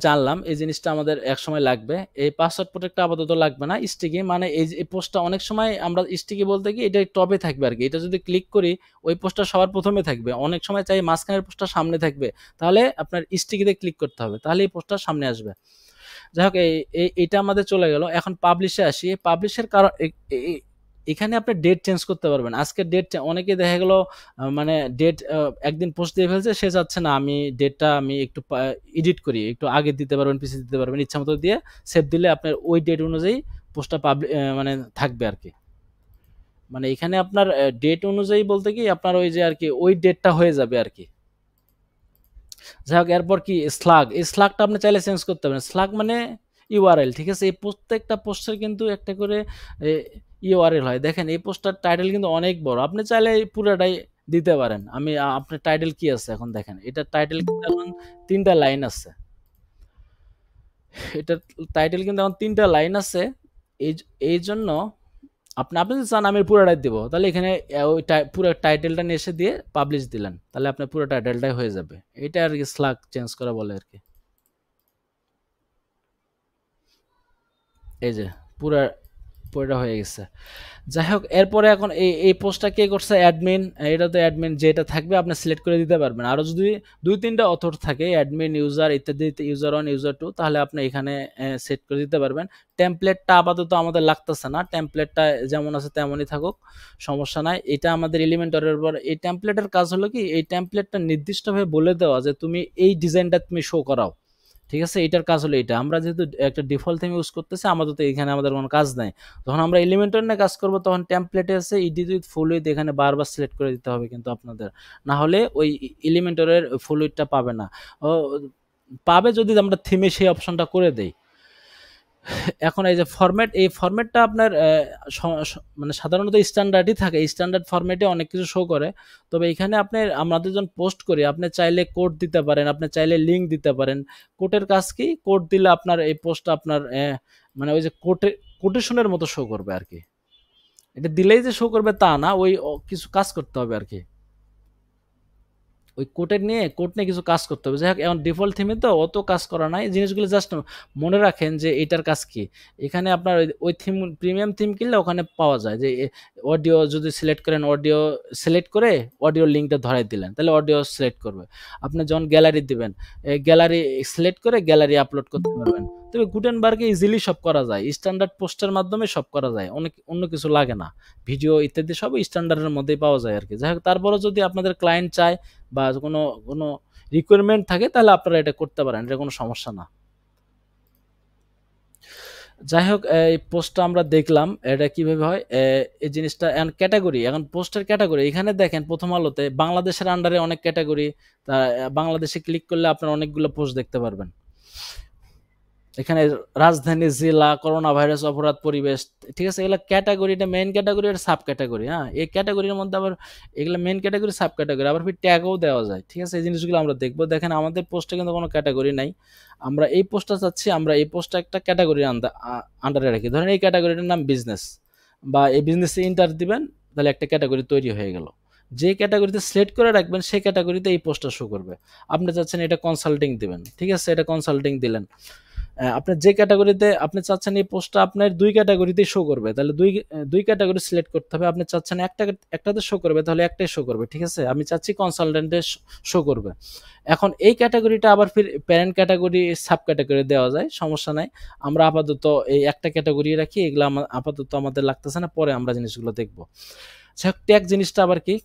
জানলাম, এই জিনিসটা আমাদের এক সময় লাগবে। এই পাসওয়ার্ড প্রোটেক্টটা আপাতত লাগবে না। স্টিকি মানে এই পোস্টটা অনেক সময় আমরা স্টিকি বলতে কি এটা টপে থাকবে আর কি, এটা যদি ক্লিক করি ওই পোস্টটা সবার প্রথমে থাকবে, অনেক সময় চাই মাঝখানের পোস্টটা সামনে থাকবে, তাহলে আপনার স্টিকিতে ক্লিক করতে হবে, তাহলে এই পোস্টটা সামনে আসবে। যাই হোক এইটা আমাদের চলে গেল। এখন পাবলিশে আসি। পাবলিশের কারণ এখানে আপনি ডেট চেঞ্জ করতে পারবেন। আজকের ডেট অনেকে দেখা গেল মানে ডেট একদিন পোস্ট দিয়ে ফেলছে, সে যাচ্ছে না আমি ডেটটা আমি একটু এডিট করি, একটু আগে দিতে পারবেন, পিছিয়ে দিতে পারবেন, ইচ্ছা মতো দিয়ে সেভ দিলে আপনার ওই ডেট অনুযায়ী পোস্টটা মানে থাকবে আর কি। মানে এখানে আপনার ডেট অনুযায়ী বলতে কি আপনার ওই যে আর কি ওই ডেটটা হয়ে যাবে আর কি। যাই হোক এরপর কি স্লাগ, এই স্লাগটা আপনি চাইলে চেঞ্জ করতে পারেন। স্লাগ মানে ইউআরএল, ঠিক আছে? এই প্রত্যেকটা পোস্টের কিন্তু একটা করে ইউআরএল হয়। দেখেন এই পোস্টার টাইটেল কিন্তু অনেক বড়, আপনি চাইলে পুরোটাই দিতে পারেন। আমি আপনার টাইটেল কি আছে এখন দেখেন, এটা টাইটেল কিন্তু এখন 3টা লাইন আছে, এটা টাইটেল কিন্তু এখন 3টা লাইন আছে। এই জন্য আপনি যদি চান আমি পুরোটাই দিব, তাহলে এখানে ওই পুরো টাইটেলটা নিয়ে এসে দিয়ে পাবলিশ দিলেন, তাহলে আপনার পুরো টাইটেলটাই হয়ে যাবে। এটা আর কি স্লাগ চেঞ্জ করা বলে আর কি। এই যে পুরোটা হয়ে গেছে। যাই হোক এরপরে এখন এই পোস্টটা কে করছে? অ্যাডমিন। এটা তো অ্যাডমিন যেটা থাকবে আপনি সিলেক্ট করে দিতে পারবেন। আরও যদি 2-3টা অথর থাকে, অ্যাডমিন, ইউজার ইত্যাদি, ইউজার 1, ইউজার 2, তাহলে আপনি এখানে সেট করে দিতে পারবেন। টেমপ্লেটটা আপাতত আমাদের লাগতেছে না, টেমপ্লেটটা যেমন আছে তেমনই থাকুক, সমস্যা নাই। এটা আমাদের এলিমেন্টরের পর এই টেমপ্লেটের কাজ হলো কি এই টেমপ্লেটটা নির্দিষ্টভাবে বলে দেওয়া যে তুমি এই ডিজাইনটা তুমি শো করাও, ঠিক আছে? এটার কাজ হলো এটা। আমরা যেহেতু একটা ডিফল্ট থিম ইউজ করতেছি, আমাদের তো এখানে আমাদের কোনো কাজ নাই। যখন আমরা এলিমেন্টর নিয়ে কাজ করব তখন টেমপ্লেটে আছে এডিট উইথ ফুল উইথ এখানে বারবার সিলেক্ট করে দিতে হবে কিন্তু আপনাদের। না হলে ওই এলিমেন্টরের ফুল উইথটা পাবে না। ও পাবে যদি আমরা থিমে সেই অপশনটা করে দেই। এখন এই যে ফরম্যাট, এই ফরম্যাটটা আপনার মানে সাধারণত স্ট্যান্ডার্ডই থাকে, স্ট্যান্ডার্ড ফরম্যাটে অনেক কিছু শো করে। তবে এখানে আপনি আমাদের যখন পোস্ট করি আপনি চাইলে কোড দিতে পারেন, আপনি চাইলে লিঙ্ক দিতে পারেন। কোডের কাজ কি, কোড দিলে আপনার এই পোস্টটা আপনার মানে ওই যে কোটেশনের মতো শো করবে আর কি। এটা দিলেই যে শো করবে তা না, ওই কিছু কাজ করতে হবে আর কি। ওই কোড নিয়ে কিছু কাজ করতে হবে। যাই হোক, এখন ডিফল্ট থিমে তো অত কাজ করা নাই, জিনিসগুলো জাস্ট মনে রাখেন যে এটার কাজ কি। এখানে আপনার ওই থিম প্রিমিয়াম থিম কিনলে ওখানে পাওয়া যায় যে অডিও যদি সিলেক্ট করেন, অডিও সিলেক্ট করে অডিও লিঙ্কটা ধরাই দিলেন, তাহলে অডিও সিলেক্ট করবে। আপনি যখন গ্যালারি দিবেন, গ্যালারি সিলেক্ট করে গ্যালারি আপলোড করতে পারবেন। তবে গুটেনবার্গে ইজিলি সব করা যায়, স্ট্যান্ডার্ড পোস্টের মাধ্যমে সব করা যায়, অন্য কিছু লাগে না। ভিডিও ইত্যাদি সব স্ট্যান্ডার্ডের মধ্যেই পাওয়া যায় আর কি। যাই হোক, তারপরে যদি আপনাদের ক্লায়েন্ট চায় বা কোনো রিকোয়ারমেন্ট থাকে তাহলে আপনারা এটা করতে পারেন, এটা কোনো সমস্যা না। যাই হোক, এই পোস্টটা আমরা দেখলাম এটা কিভাবে হয়। এই জিনিসটা এখন ক্যাটাগরি, এখন পোস্টের ক্যাটাগরি এখানে দেখেন প্রথম আলোতে বাংলাদেশের আন্ডারে অনেক ক্যাটাগরি। তা বাংলাদেশে ক্লিক করলে আপনারা অনেকগুলো পোস্ট দেখতে পারবেন। এখানে রাজধানী, জেলা, করোনা ভাইরাস, অপরাধ, পরিবেশ, ঠিক আছে? এগুলো ক্যাটাগরি, এটা মেইন ক্যাটাগরি আর সাব ক্যাটাগরি। হ্যাঁ, এই ক্যাটাগরির মধ্যে আবার এগুলো মেইন ক্যাটাগরি, সাব ক্যাটাগরি, আবার ফির ট্যাগও দেওয়া যায়। ঠিক আছে, এই জিনিসগুলো আমরা দেখবো। দেখেন আমাদের পোস্টে কিন্তু কোনো ক্যাটাগরি নাই। আমরা এই পোস্টটা চাচ্ছি, আমরা এই পোস্টটা একটা ক্যাটাগরির আন্ডারে রাখি। ধরেন এই ক্যাটাগরিটার নাম বিজনেস, বা এই বিজনেসে ইন্টার দিবেন, তাহলে একটা ক্যাটাগরি তৈরি হয়ে গেল। যে ক্যাটাগরিতে সিলেক্ট করে রাখবেন সেই ক্যাটাগরিতে এই পোস্টটা শো করবে। আপনি চাচ্ছেন এটা কনসাল্টিং দিবেন, ঠিক আছে, এটা কনসাল্টিং দিলেন। আপনার যে ক্যাটাগরিতে আপনি চাচ্ছেন এই পোস্টটা আপনার দুই ক্যাটাগরিতেই শো করবে, তাহলে দুই ক্যাটাগরি সিলেক্ট করতে হবে। আপনি চাচ্ছেন একটাতে শো করবে, তাহলে একটাই শো করবে। ঠিক আছে, আমি চাচ্ছি কনসালটেন্টে শো করবে। এখন এই ক্যাটাগরিটা আবার ফির প্যারেন্ট ক্যাটাগরি, সাব ক্যাটাগরি দেওয়া যায়, সমস্যা নাই। আমরা আপাতত এই একটা ক্যাটাগরি রাখি, এগুলো আপাতত আমাদের লাগতেছে না, পরে আমরা জিনিসগুলো দেখবো। ট্যাগ জিনিসটা আবার কি,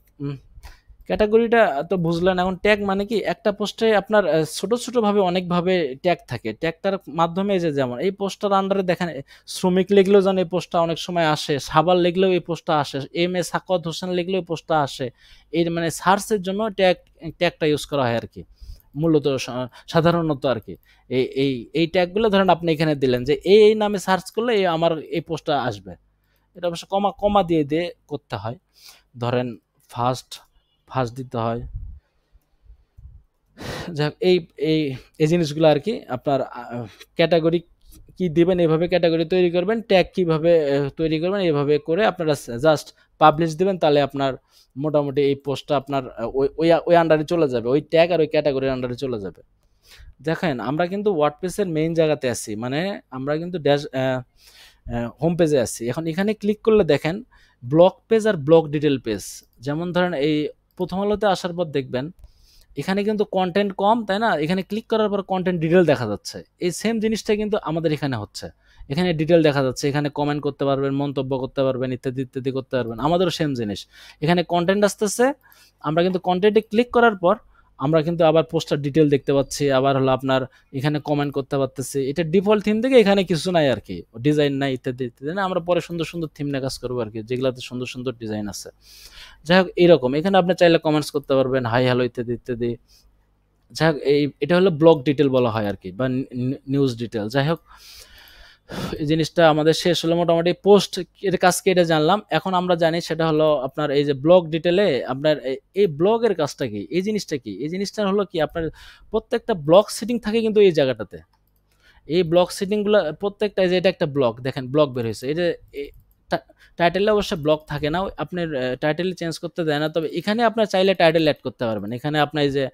ক্যাটাগরিটা তো বুঝলেন। এখন ট্যাগ মানে কি, একটা পোস্টে আপনার ছোট ছোট ভাবে অনেকভাবে ট্যাগ থাকে। ট্যাগটার মাধ্যমে যে যেমন এই পোস্টটার আন্ডারে দেখেন শ্রমিক লিখলেও যেন এই পোস্টটা অনেক সময় আসে, সাবাল লিখলেও এই পোস্টটা আসে, এম এ সাকত হোসেন লিখলেও এই পোস্টটা আসে। এই মানে সার্চের জন্য ট্যাগটা ইউজ করা হয় আর কি, মূলত সাধারণত আর কি। এই ট্যাগগুলো ধরেন আপনি এখানে দিলেন যে এই নামে সার্চ করলে আমার এই পোস্টটা আসবে। এটা অবশ্য কমা দিয়ে করতে হয়। ধরেন ফার্স্ট দিতে হয়। যাক, এই এই এই জিনিসগুলো আর কি। আপনার ক্যাটাগরি কি দিবেন, এইভাবে ক্যাটাগরি তৈরি করবেন। ট্যাগ কিভাবে তৈরি করবেন, এইভাবে করে আপনারা জাস্ট পাবলিশ দিবেন, তাহলে আপনার মোটামুটি এই পোস্টটা আপনার ওই আন্ডারে চলে যাবে, ওই ট্যাগ আর ওই ক্যাটাগরির আন্ডারে চলে যাবে। দেখেন আমরা কিন্তু ওয়ার্ডপ্রেসের মেইন জায়গাতে আছি, মানে আমরা কিন্তু হোম পেজে আছি। এখন এখানে ক্লিক করলে দেখেন ব্লগ পেজ আর ব্লগ ডিটেল পেজ। যেমন ধরেন এই প্রথম আলোতে আসার পর দেখবেন এখানে কিন্তু কন্টেন্ট কম, তাই না? এখানে ক্লিক করার পর কন্টেন্ট ডিটেল দেখা যাচ্ছে। এই সেম জিনিসটা কিন্তু আমাদের এখানে হচ্ছে, এখানে ডিটেল দেখা যাচ্ছে, এখানে কমেন্ট করতে পারবেন, মন্তব্য করতে পারবেন, ইত্যাদি ইত্যাদি করতে পারবেন। আমাদেরও সেম জিনিস, এখানে কন্টেন্ট আসতেছে। আমরা কিন্তু কন্টেন্টে ক্লিক করার পর আমরা কিন্তু আবার পোস্টার ডিটেল দেখতে পাচ্ছি, আবার হলো আপনার এখানে কমেন্ট করতে পারতেছি। এটা ডিফল্ট থিম থেকে এখানে কিছু নাই আর কি, ডিজাইন নাই, ইত্যাদি ইত্যাদি না। আমরা পরে সুন্দর সুন্দর থিম নিয়ে কাজ করবো আর কি, যেগুলোতে সুন্দর সুন্দর ডিজাইন আছে। যাই হোক, এইরকম এখানে আপনি চাইলে কমেন্টস করতে পারবেন, হাই হ্যালো ইত্যাদি ইত্যাদি। যাই হোক, এটা হলো ব্লগ ডিটেল বলা হয় আর কি, বা নিউজ ডিটেল। যাই হোক, এই জিনিসটা আমাদের শেষ হলো মোটামুটি। পোস্ট এর কাজকে এটা জানলাম। এখন আমরা জানি সেটা হলো আপনার এই যে ব্লগ ডিটেলে আপনার এই ব্লগের কাজটা কি, এই জিনিসটা কি, এই জিনিসটা হলো কি আপনার প্রত্যেকটা ব্লগ সেটিং থাকে কিন্তু এই জায়গাটাতে। এই ব্লগ সেটিংগুলো প্রত্যেকটা, যে এটা একটা ব্লগ, দেখেন ব্লগ বের হয়েছে। এই যে টাইটেলে অবশ্যই ব্লগ থাকে না, আপনার টাইটেল চেঞ্জ করতে দেয় না। তবে এখানে আপনার চাইলে টাইটেল অ্যাড করতে পারবেন। এখানে আপনার এই যে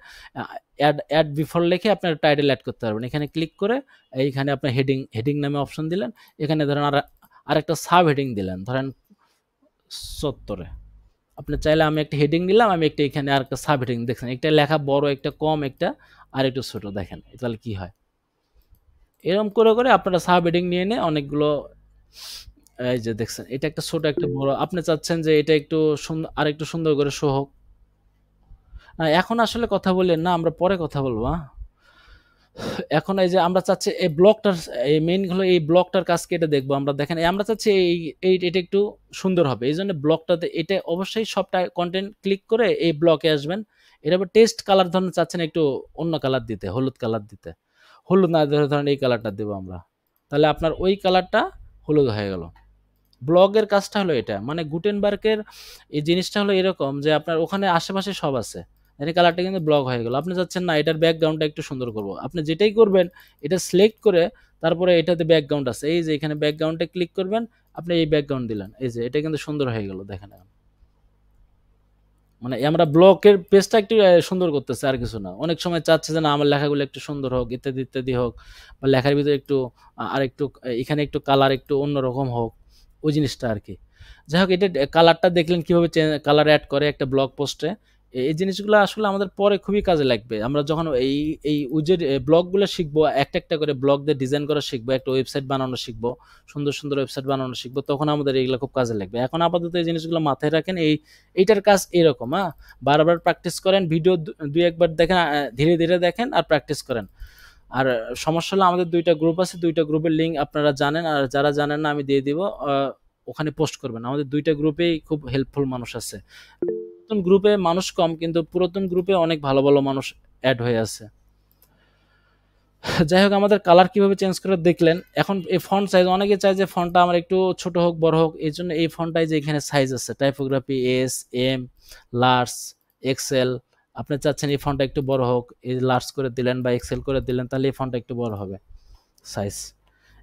অ্যাড বিফোর লিখে আপনার টাইটেল অ্যাড করতে পারবেন। এখানে ক্লিক করে এইখানে আপনার হেডিং নামে অপশন দিলেন। এখানে ধরেন আরেকটা সাব হেডিং দিলেন, ধরেন 70-এ। আপনি চাইলে আমি একটা হেডিং দিলাম, আমি একটা এখানে আরেকটা সাব হেডিং দেখছেন, একটা লেখা বড়, একটা কম, একটা আর একটু ছোট। দেখেন তাহলে কি হয়। এরকম করে করে আপনারা সাব হেডিং নিয়ে অনেকগুলো, এই যে দেখছেন এটা একটা ছোট, একটা বড়। আপনি চাচ্ছেন যে এটা একটু সুন্দর, আর একটু সুন্দর করে শো হোক। এখন আসলে কথা বললেন না, আমরা পরে কথা বলবো। এখন এই যে আমরা চাচ্ছি এই ব্লকটার এই মেইন হলো এই ব্লকটার কাজ কেটে দেখবো আমরা। দেখেন আমরা চাচ্ছি এটা একটু সুন্দর হবে, এই জন্য ব্লকটাতে এটা অবশ্যই সবটা কন্টেন্ট ক্লিক করে এই ব্লকে আসবেন। এটা আবার টেস্ট কালার ধরেন চাচ্ছেন একটু অন্য কালার দিতে, হলুদ কালার দিতে, হলুদ না ধরেন এই কালারটা দেবো আমরা, তাহলে আপনার ওই কালারটা হলুদ হয়ে গেল। ব্লগের কাজটা হলো এটা, মানে গুটেনবার্গের এই জিনিসটা হলো এরকম যে আপনার ওখানে আশেপাশে সব আছে, এই কালারটা কিন্তু ব্লক হয়ে গেল। আপনি চাচ্ছেন না এটার ব্যাকগ্রাউন্ডটা একটু সুন্দর করব, আপনি যেটাই করবেন এটা সিলেক্ট করে তারপরে এটাতে ব্যাকগ্রাউন্ড আছে, এই যে এখানে ব্যাকগ্রাউন্ডে ক্লিক করবেন, আপনি এই ব্যাকগ্রাউন্ড দিলেন, এই যে এটা কিন্তু সুন্দর হয়ে গেল। দেখেন মানে আমরা ব্লকের পেজটা একটু সুন্দর করতেছে আর কিছু না। অনেক সময় চাচ্ছে যে না আমার লেখাগুলো একটু সুন্দর হোক, ইত্যাদি ইত্যাদি হোক, বা লেখার ভিতরে একটু আর একটু এখানে একটু কালার একটু অন্যরকম হোক, ওই জিনিসটা আর কি। যাই হোক, এটা কালারটা দেখলেন কিভাবে কালার অ্যাড করে একটা ব্লগ পোস্টে। এই জিনিসগুলো আসলে আমাদের পরে খুবই কাজে লাগবে। আমরা যখন এই উইজেট ব্লগগুলো শিখবো, একটা একটা করে ব্লগ দিয়ে ডিজাইন করা শিখবো, একটা ওয়েবসাইট বানানো শিখবো, সুন্দর সুন্দর ওয়েবসাইট বানানো শিখবো, তখন আমাদের এগুলো খুব কাজে লাগবে। এখন আপাতত এই জিনিসগুলো মাথায় রাখেন। এইটার কাজ এরকম, বারবার প্র্যাকটিস করেন, ভিডিও দুই একবার দেখেন, ধীরে ধীরে দেখেন আর প্র্যাকটিস করেন। আর সমস্যা হলো আমাদের 2টা গ্রুপ আছে, 2টা গ্রুপের লিঙ্ক আপনারা জানেন, আর যারা জানেন না আমি দিয়ে দিব, ওখানে পোস্ট করবেন। আমাদের 2টা গ্রুপেই খুব হেল্পফুল মানুষ আছে। নতুন গ্রুপে মানুষ কম, কিন্তু পুরাতন গ্রুপে অনেক ভালো ভালো মানুষ অ্যাড হয়ে আছে। যাই হোক, আমাদের কালার কিভাবে চেঞ্জ করে দেখলেন। এখন এই ফন্ট সাইজ অনেকে চায় যে ফন্টটা আমার একটু ছোট হোক, বড় হোক, এই জন্য এই ফন্টটাই যে এখানে সাইজ আছে typography S, M, large, XL. আপনি চাচ্ছেন এই ফন্টটা একটু বড় হোক, এই লার্জ করে দিলেন বা এক্সেল করে দিলেন, তাহলে এই ফন্টটা একটু বড় হবে সাইজ।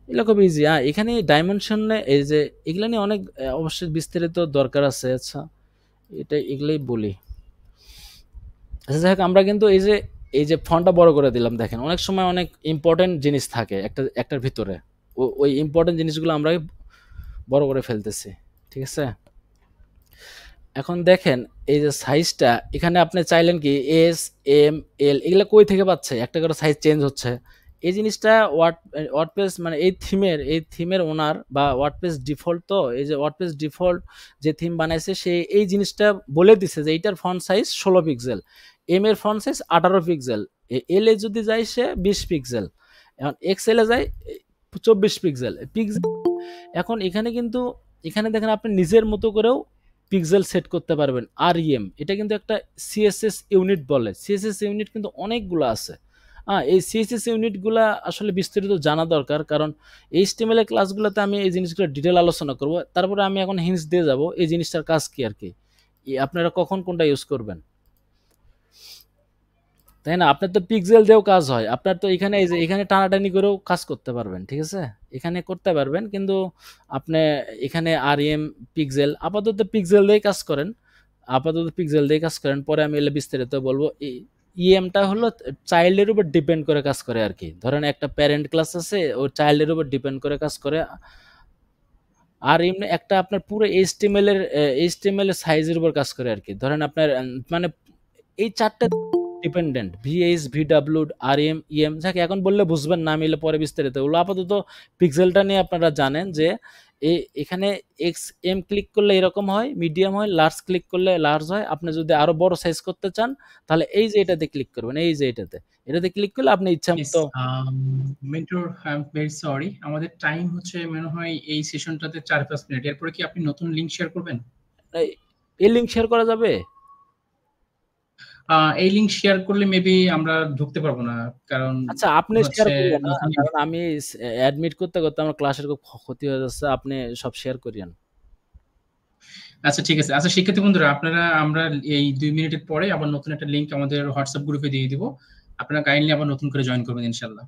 এগুলো খুব ইজি। এখানে ডাইমেনশনে এই যে এগুলো নিয়ে অনেক অবশ্যই বিস্তারিত দরকার আছে। আচ্ছা, এটা এগুলোই বলি। আচ্ছা, যাই হোক, আমরা কিন্তু এই যে ফন্টটা বড় করে দিলাম, দেখেন অনেক সময় অনেক ইম্পর্টেন্ট জিনিস থাকে একটার ভিতরে, ওই ইম্পর্টেন্ট জিনিসগুলো আমরা বড় করে ফেলতেছি, ঠিক আছে। এখন দেখেন এই যে সাইজটা এখানে আপনি চাইলেন কি এস, এম, এল, এগুলো কই থেকে পাচ্ছে, একটা করে সাইজ চেঞ্জ হচ্ছে। এই জিনিসটা ওয়ার্ডপ্রেস মানে এই থিমের ওনার বা ওয়ার্ডপ্রেস ডিফল্ট, তো এই যে ওয়ার্ডপ্রেস ডিফল্ট যে থিম বানাইছে সে এই জিনিসটা বলে দিছে যে এইটার ফন্ট সাইজ 16 পিক্সেল, এম এর ফন্ট সাইজ 18 পিক্সেল, এল এ যদি যায় সে 20 পিক্সেল, এখন এক্সেল এ যায় 24 পিক্সেল। এখন এখানে দেখেন আপনি নিজের মতো করেও পিক্সেল সেট করতে পারবেন। আরইএম এটা কিন্তু একটা সিএসএস ইউনিট বলে, সিএসএস ইউনিট কিন্তু অনেকগুলো আছে। এই সিএসএস ইউনিটগুলা আসলে বিস্তারিত জানা দরকার, কারণ এইচটিএমএল এর ক্লাসগুলোতে আমি এই জিনিসগুলো ডিটেল আলোচনা করব। তারপরে আমি এখন হিন্টস দিয়ে যাব এই জিনিসটার কাজ কি আর কি, আপনারা কখন কোনটা ইউজ করবেন, তাই না। আপনার তো পিক্সেল দিয়েও কাজ হয়, আপনার তো এখানে এই যে এখানে টানাটানি করেও কাজ করতে পারবেন, ঠিক আছে, এখানে করতে পারবেন। কিন্তু আপনি এখানে আরইএম পিক্সেল আপাতত পিক্সেল দিয়ে কাজ করেন, পরে আমি এলে বিস্তারিত বলবো। ইএমটা হলো চাইল্ডের উপর ডিপেন্ড করে কাজ করে আর কি। ধরেন একটা প্যারেন্ট ক্লাস আছে, ও চাইল্ডের উপর ডিপেন্ড করে কাজ করে। আর এমনি একটা আপনার পুরো এইচটিএমএল এর সাইজের উপর কাজ করে আর কি। ধরেন আপনার মানে এই 4টা dependent, VH, VW, RM, EM, যাকে এখন বললে বুঝবেন না, মিলে পরে বিস্তারিত হলো। আপাতত পিক্সেলটা নিয়ে আপনারা জানেন যে এখানে এক্স এম ক্লিক করলে এরকম হয়, মিডিয়াম হয়, লার্জ ক্লিক করলে লার্জ হয়। আপনি যদি আরো বড় সাইজ করতে চান তাহলে এই যে এটাতে ক্লিক করবেন, এই যে এটাতে ক্লিক করলে আপনি ইচ্ছা মতো। Mentor, I am very sorry, আমাদের টাইম হচ্ছে মনে হয় এই সেশনটাতে 4-5 মিনিট। এরপরে কি আপনি নতুন লিংক শেয়ার করবেন? এই লিংক শেয়ার করা যাবে? এই লিংক শেয়ার করলে মেবি আমরা ঢুকতে পারবো না, কারণ আচ্ছা আপনি শেয়ার করিয়েন, কারণ আমি অ্যাডমিট করতে আমার ক্লাসের খুব ক্ষতি হয়ে যাচ্ছে, আপনি সব শেয়ার করিয়েন। আচ্ছা ঠিক আছে। আচ্ছা শিক্ষার্থী বন্ধুরা, আমরা এই 2 মিনিটের পরে আবার নতুন একটা লিংক আমাদের হোয়াটসঅ্যাপ গ্রুপে দিয়ে দিব, আপনারা কাইন্ডলি আবার নতুন করে জয়েন করবেন ইনশাআল্লাহ।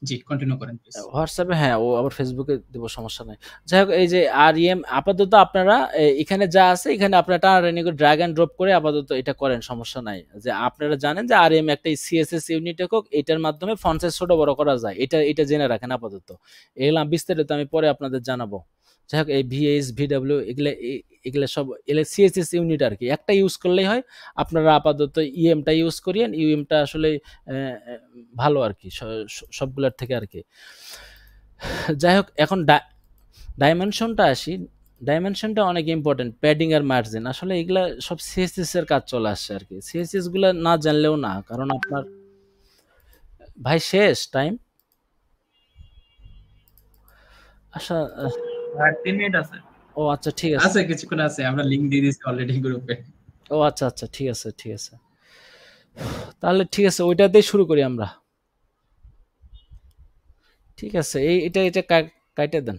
জি, কন্টিনিউ করেন প্লিজ। হোয়াটসঅ্যাপে, হ্যাঁ, ও আবার ফেসবুকে দেব, সমস্যা নাই। যাই হোক, এই যে আরইএম আপাতত আপনারা এখানে যা আছে এখানে আপনারা টানাটানি করে ড্র্যাগ এন্ড ড্রপ করে আপাতত এটা করেন, সমস্যা নাই। যে আপনারা জানেন যে আরইএম একটা সিএসএস ইউনিট একক, এটার মাধ্যমে ফন্ট সাইজ ছোট বড় করা যায়, এটা জেনে রাখেন আপাতত। এগুলো বিস্তারিত আমি পরে আপনাদের জানাবো। যাই হোক, এই ভিএইচ, ভিডব্লিউ এগুলো সব সিএসএস ইউনিট আর কি, একটা ইউজ করলেই হয়। আপনারা আপাতত ইএমটা ইউজ করিয়েন, ইউএমটা আসলে ভালো আর কি সবগুলোর থেকে আর কি। যাই হোক, এখন ডাইমেনশনটা আসি। ডাইমেনশনটা অনেক ইম্পর্টেন্ট, প্যাডিং আর মার্জিন, আসলে এগুলা সব সিএসএস এর কাজ চলে আসছে আর কি। সিএসএস গুলা না জানলেও না, কারণ আপনার ভাই শেষ টাইম? আচ্ছা আর 3 মিনিট আছে। ও আচ্ছা ঠিক আছে। আছে কিছুক্ষণ আছে, আমরা লিংক দিয়ে দিয়েছি অলরেডি গ্রুপে। ও আচ্ছা আচ্ছা ঠিক আছে ঠিক আছে। তাহলে ঠিক আছে ওইটাতেই শুরু করি আমরা। ঠিক আছে এটা কাইটে দেন।